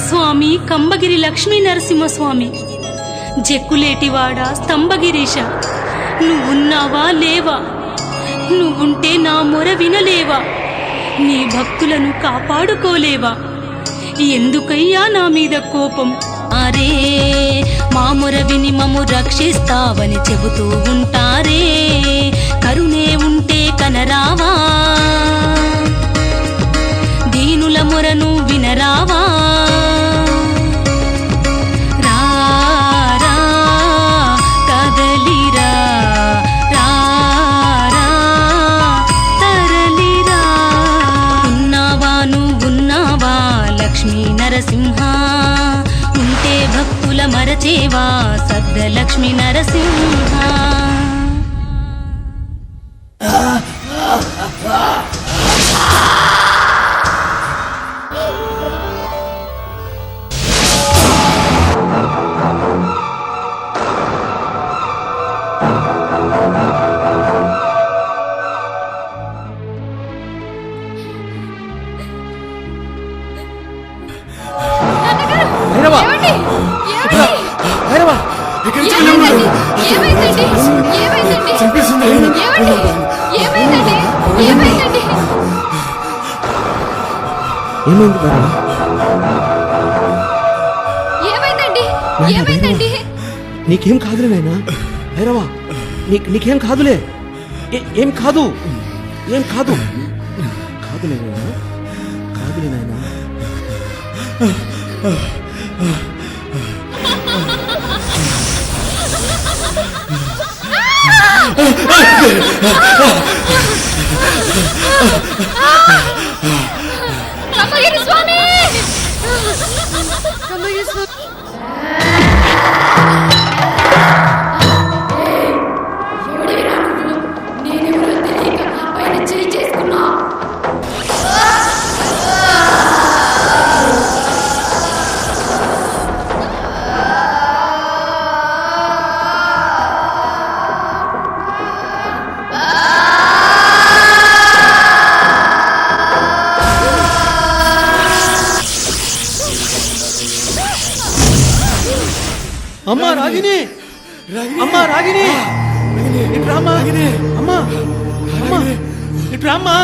స్వామి కంబగిరి లక్ష్మీ నరసింహస్వామి, జక్కులేటివాడ స్తంభగిరీశ, నువ్వున్నావా లేవా? నువ్వుంటే నా మొర వినలేవా? నీ భక్తులను కాపాడుకోలేవా? ఎందుకయ్యా నా మీద కోపం? అరే మామ మొర విని మము రక్షిస్తావని చెబుతూ ఉంటారే, కరుణే ఉంటే కనరావా, దీనుల మొరను వినరావా, రా రా కదలిరా, రా రా తరలిరా. ఉన్నావా నువ్వున్నావా లక్ష్మీ నరసింహ, ఉంటే భక్తుల మరచేవా సద్ద లక్ష్మీ నరసింహ. భైరవా ఏమండి? ఏమండి? భైరవా ఏమైందండి? ఏమైందండి? ఏమైందండి? ఏమండి? ఏమైందండి? ఏమైందండి? ఏమైంది భైరవా? ఏమైందండి? నాయనా, ఏమైందండి? నీకేం కాదులే నాయనా. భైరవా నీకేం కాదులే. ఏం కాదు, ఏం కాదు, కాదులే నాయనా, కాదులే నాయనా. కమ్మగిరి స్వామి! కమ్మగిరి స్వామి! ఎవడివిరా నువ్వు? నేనెవరో తెలియక పైన చేయి చేసుకున్నా. అమ్మా రాగిని, అమ్మా రాగిని, ఇటు రామ్మా. అమ్మా అమ్మా ఇటు రామ్మా.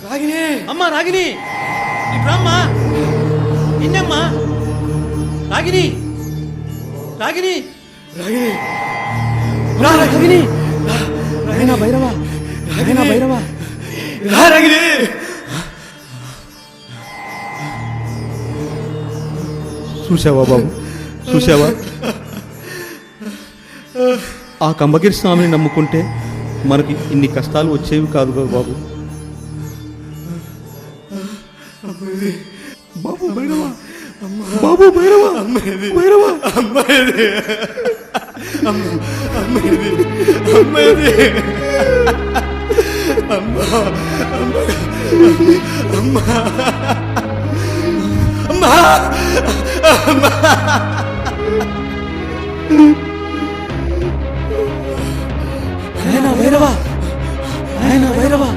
రాగిని, అమ్మా రాగిని, ఇటు రామ్మా. నిన్నమ్మా రాగిని, రాగిని, రాగిని, రా రాగిని, రాగినా భైరవా, రాగినా భైరవా, రా రాగిని. చూసావా బాబు, చూసావా? ఆ కంబగిరి స్వామిని నమ్ముకుంటే మనకి ఇన్ని కష్టాలు వచ్చేవి కాదు కదా బాబు. బాబు భైరవా, బాబు భైరవా, భైరవా, భైరవా, భైరవా.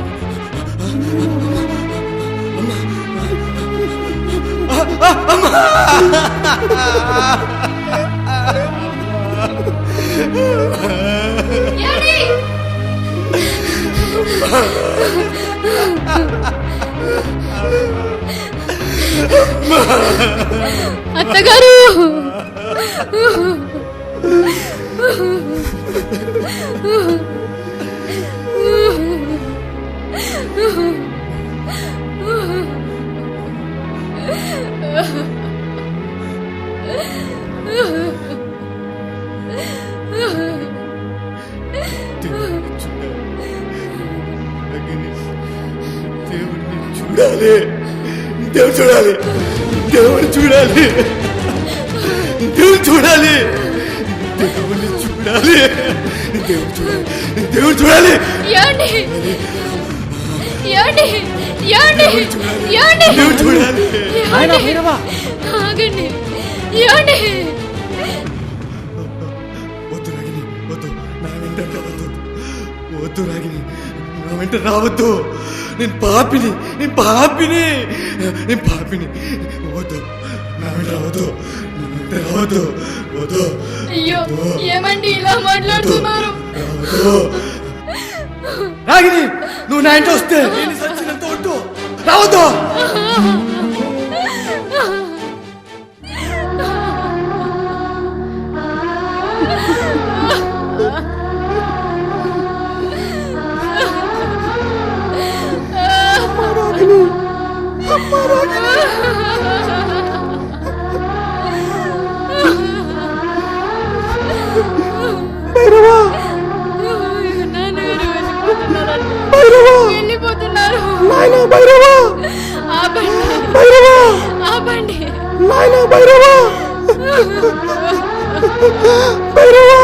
ఏడి? అత్తగారు! చూడాలి, దేవుడు చూడాలి, దేవుడు చూడాలి, దేవుడు చూడాలి, దేవుడిని చూడాలి, దేవుడు చూడాలి, దేవుడు చూడాలి. ఏమండి? ఏమండి? ఏమండి? ఏమండి? దేవుడు చూడాలి. ఏమండి? ఆగండి. ఏమండి? వద్దు రాగిని, వద్దు, నా వెంట రావద్దు, వద్దు రాగిని, నా వెంట రావద్దు. నేను పాపిని, నేను పాపిని, నేను పాపిని. వద్దు, నా వెంట రావద్దు, నా వెంట రావద్దు, వద్దు. అయ్యో, ఏమండి ఇలా మాట్లాడుతున్నారు? రాగిని, నువ్వు నా ఇంట్లో వస్తే నేను సచ్చినంత వద్దు, రావద్దు. భైరవా భైరవా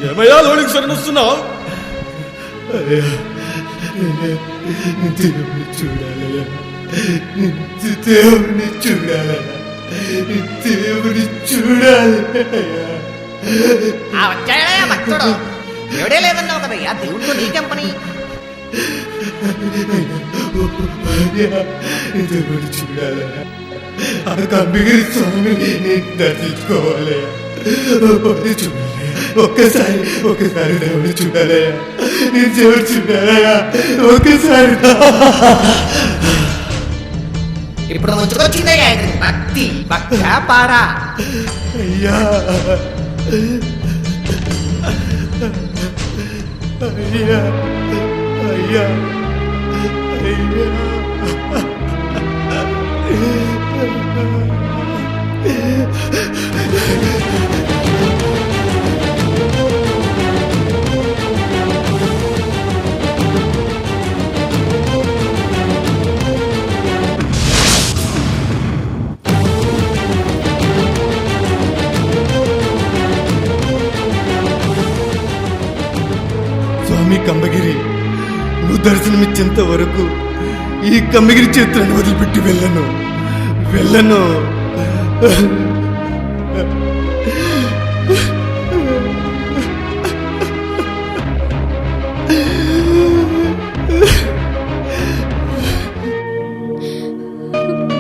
ఏమయ్యా లోనికి సరినొస్తున్నావు? దేవుని చూడాలయ్యా, దేవుని చూడాలయ్యా, దేవుని చూడాలయ్యా. వచ్చాడయ్యా భక్తుడు. ఎవడే లేదన్నావు కదయ్యా, దేవుడితో నీకేం పని? దేవుని చూడాలయ్యా, ఆ కంబిగిరి స్వామిని దర్శించుకోవాలయ్యా. చూడాలి, ఒక్కసారి దేవుని చూడాలయ్యా, నేను దేవుడు చూడాలయ్యా ఒక్కసారి. ఇప్పుడు ముంచుకొచ్చిందయ్యా భక్తి భక్త పారా. అయ్యా అయ్యా అయ్యా అయ్యా స్వామి కంబగిరి, నువ్వు దర్శనమిచ్చేంత వరకు ఈ కంబగిరి క్షేత్రాన్ని వదిలిపెట్టి వెళ్ళను.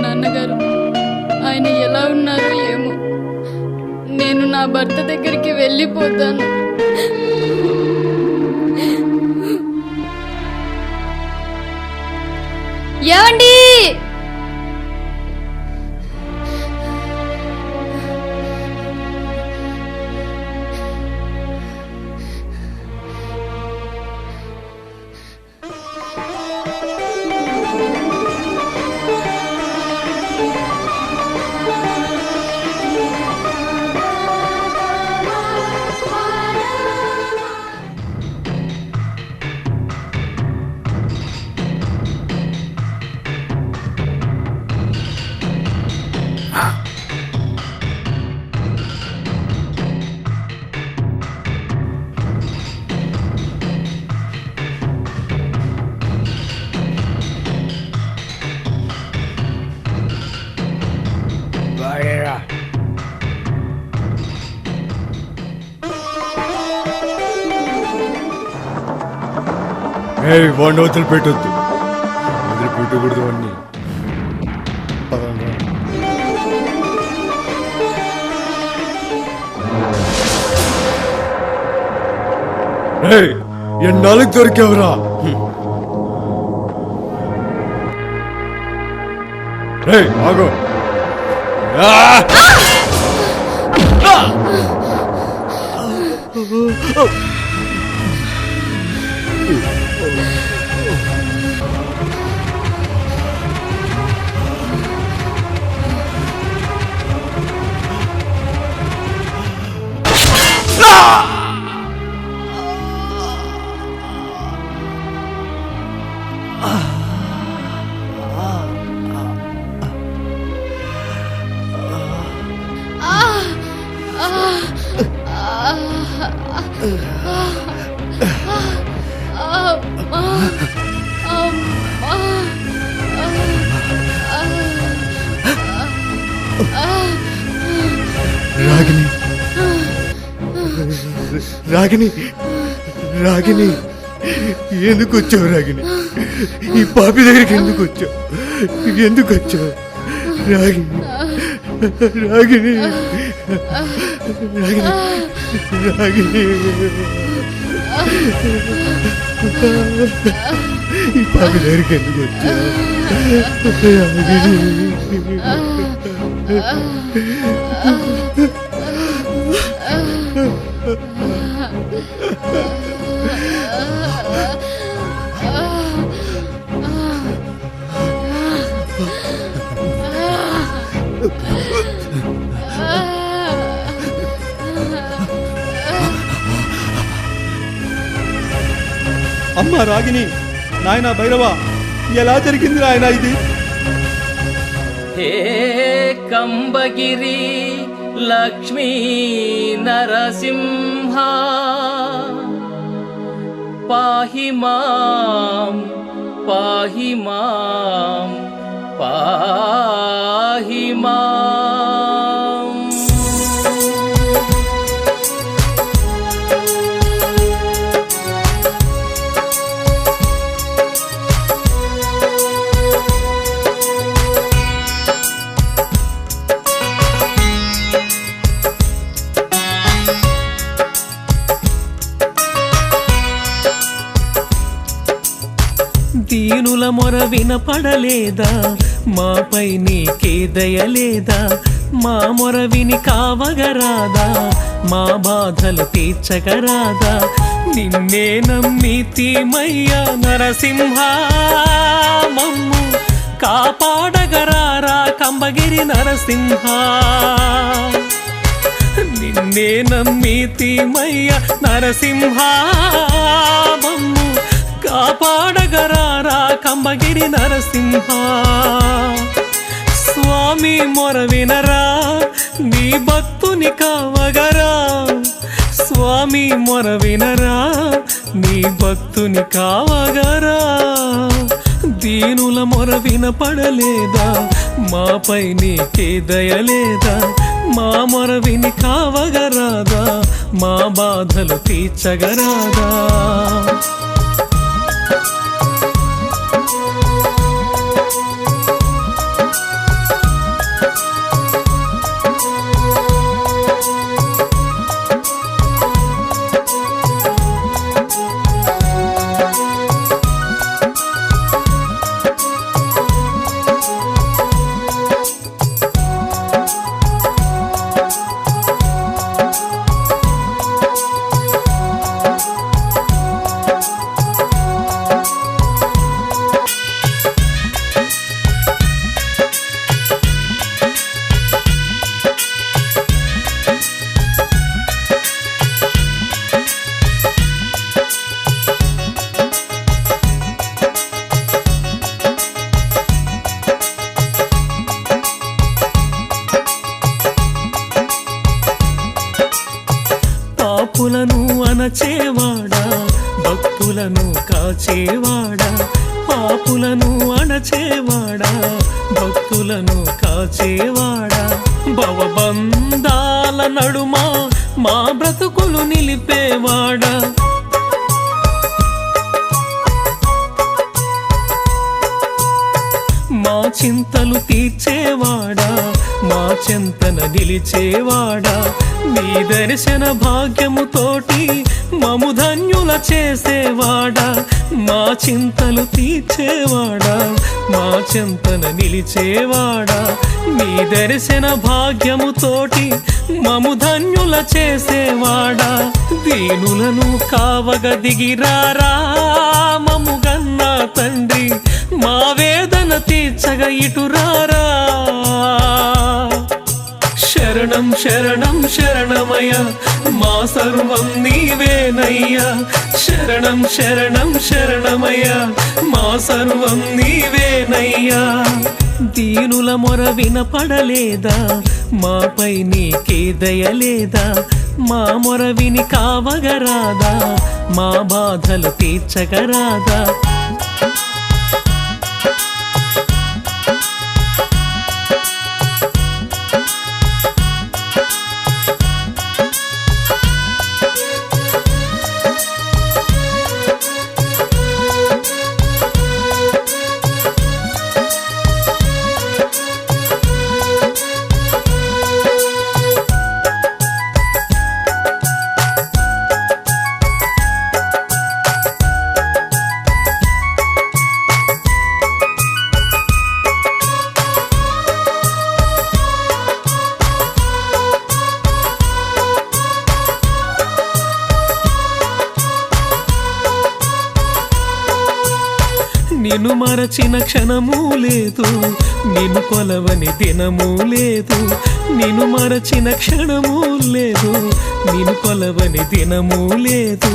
నాన్నగారు, ఆయన ఎలా ఉన్నారో ఏమో. నేను నా భర్త దగ్గరికి వెళ్ళిపోతాను. ఏమండి? వాడిని వదిలిపెట్టొద్దు, వదిలిపెట్టకూడదు వాడిని. ఎన్నాళ్ళకి దొరికావురా? రేయ్, ఆగు. రాగిని, రాగిని, రాగిని, ఎందుకు వచ్చావు రాగిని? ఈ పాపి దగ్గరికి ఎందుకు వచ్చావు? ఎందుకు వచ్చావు రాగిని? రాగిని, రాగిని, రాగిని, ఈ పాపి దగ్గరికి ఎందుకు వచ్చావు రాగిని? అమ్మ రాగిని, నాయన భైరవ, ఎలా జరిగింది నాయన ఇది? హే కంబగిరి లక్ష్మీ నరసింహ, పాహి మాం, పాహి మాం, పాహి మాం. దీనుల మొర వినపడలేదా? మాపై నీకే దయలేదా? మా మొర విని కావగరాదా? మా బాధలు తీర్చగరాదా? నిన్నే నమ్మితిమయ్యా నరసింహ, మమ్ము కాపాడగరారా కంబగిరి నరసింహ. నిన్నే నమ్మితిమయ్యా నరసింహ, మమ్ము కాపాడగరారా కంబగిరి నరసింహ. స్వామి మొర వినరా, నీ భక్తుని కావగరా. స్వామి మొర వినరా, నీ భక్తుని కావగరా. దీనుల మొర వినపడలేదా? మాపై నీకే దయలేదా? మా మొర విని కావగరాదా? మా బాధలు తీర్చగరాదా? పాపులను అణచేవాడా, భక్తులను కాచేవాడా. పాపులను అణచేవాడా, భక్తులను కాచేవాడా. భవబంధాల నడుమ మా బ్రతుకులు నిలిపేవాడా. మా చింతలు తీర్చేవాడా, మా చెంతన నిలిచేవాడా నీ దర్శన భాగ్యముతోటి మము ధన్యుల చేసేవాడా మా చింతలు తీర్చేవాడా మా చెంతన నిలిచేవాడా నీ దర్శన భాగ్యముతోటి మము ధన్యుల చేసేవాడా దీనులను కావగ దిగిరారా మము గన్నా తండ్రి మా వేదన తీర్చగ ఇటురారా శరణం శరణం శరణమయ మా సర్వం నీవేనయ్యా శరణం శరణం శరణమయ మా సర్వం నీవేనయ్యా దీనుల మొర వినపడలేదా మాపై నీకే దయలేదా మా మొర విని కావగరాదా మా బాధలు తీర్చగరాదా నిన్ను మరచిన క్షణము లేదు నిన్ను కొలవని దినము లేదు నిన్ను మరచిన క్షణము లేదు నిన్ను కొలవని దినము లేదు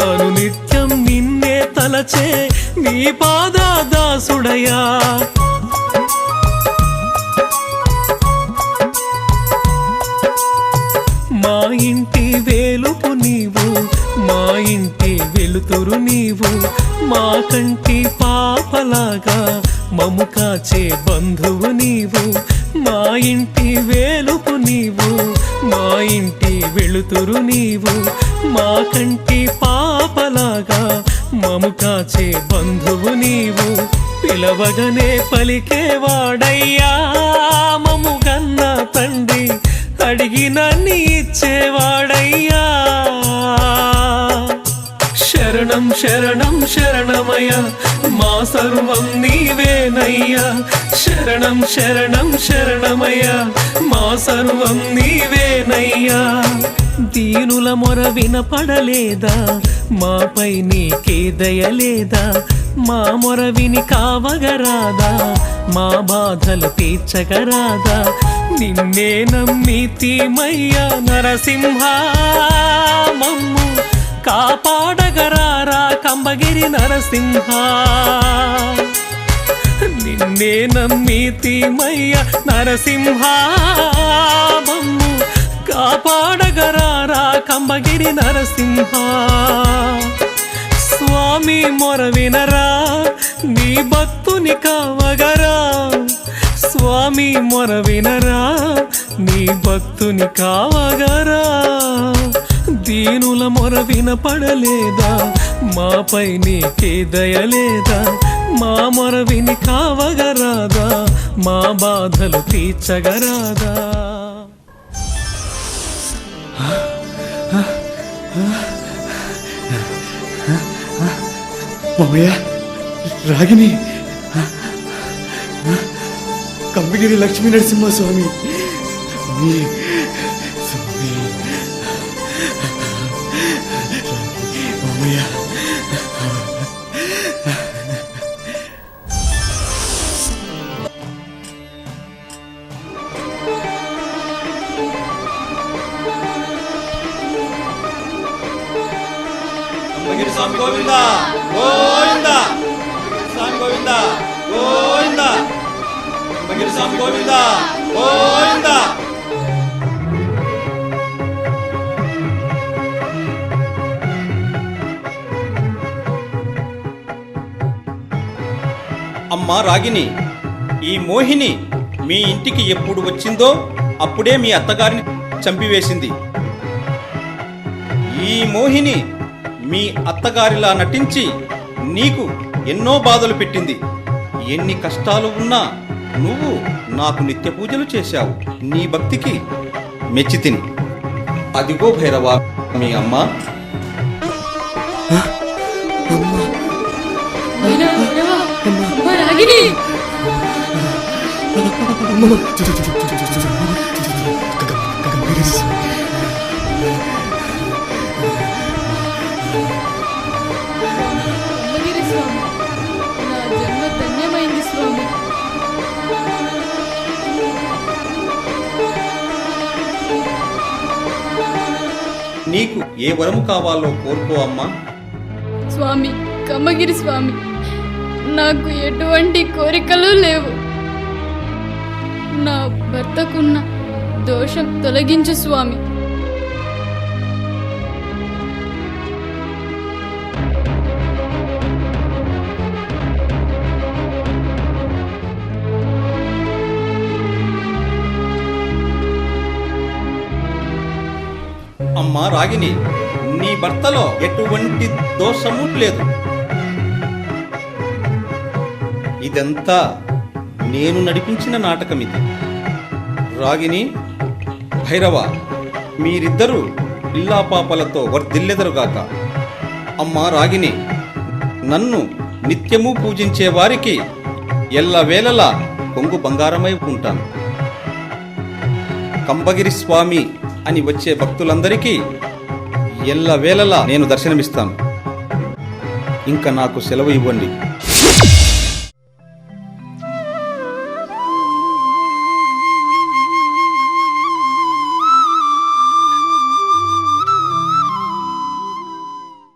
అనునిత్యం నిన్నే తలచే నీ పాదదాసుడయా మా ఇంటి వేలుపు నీవు మా ఇంటి వెలుతురు నీవు మా కంటి పాపలాగా మము కాచే బంధువు నీవు మా ఇంటి వేలుపు నీవు మా ఇంటి వెలుతురు నీవు మా కంటి పాపలాగా మము కాచే బంధువు నీవు పిలవగనే పలికేవాడయ్యా మము గన్న తండ్రి అడిగిన నీ ఇచ్చేవాడయ్యా శరణం శరణం శరణమయ మా సర్వం నీవేనయ్యా శరణం శరణం శరణమయ మా సర్వం నీవేనయ్యా దీనుల మొర వినపడలేదా మాపై నీకే దయలేదా మా మొర విని కావగరాదా మా బాధలు తీర్చగరాదా నిన్నే నమ్మితిమయ్యా నరసింహ మమ్ము కాపాడగరారా కంబగిరి నరసింహ నిన్నే నమ్మితిమయ్యా నరసింహ మమ్ము కాపాడగరారా కంబగిరి నరసింహ స్వామి మొర వినరా నీ భక్తుని కావగరా స్వామి మొర వినరా నీ భక్తుని కావగరా దీనుల మొర వినపడలేదా మాపై నీకే దయలేదా మా మొర విని కావగరాదా మా బాధలు తీర్చగరాదా మామయ్య రాగిని కంబగిరి లక్ష్మీ నరసింహ స్వామి స్వామి మామయ్య కంబగిరి స్వామి గోవింద గోవింద స్వామి గోవింద గోవింద కంబగిరి స్వామి గోవింద గోవింద అమ్మా రాగిని, ఈ మోహిని మీ ఇంటికి ఎప్పుడు వచ్చిందో అప్పుడే మీ అత్తగారిని చంపివేసింది. ఈ మోహిని మీ అత్తగారిలా నటించి నీకు ఎన్నో బాధలు పెట్టింది. ఎన్ని కష్టాలు ఉన్నా నువ్వు నాకు నిత్య పూజలు చేశావు. నీ భక్తికి మెచ్చితిని. అదిగో భైరవా మీ అమ్మ. అమ్మ రాగిని కంబగిరి స్వామి, నా జన్మ ధన్యమైంది స్వామి. నీకు ఏ వరము కావాలో కోరుకో అమ్మా. స్వామి, కంబగిరి స్వామి, నాకు ఎటువంటి కోరికలు లేవు. నా భర్తకున్న దోషం తొలగించు స్వామి. అమ్మా రాగిని, నీ భర్తలో ఎటువంటి దోషము లేదు. ఇదంతా నేను నడిపించిన నాటకం ఇది. రాగిని, భైరవ, మీరిద్దరూ పిల్లాపాపలతో వర్ధిల్లెదరుగాక. అమ్మా రాగిని, నన్ను నిత్యము పూజించే వారికి ఎల్లవేళలా కొంగు బంగారమై ఉంటాను. కంబగిరి స్వామి అని వచ్చే భక్తులందరికీ ఎల్లవేళలా నేను దర్శనమిస్తాను. ఇంకా నాకు సెలవు ఇవ్వండి.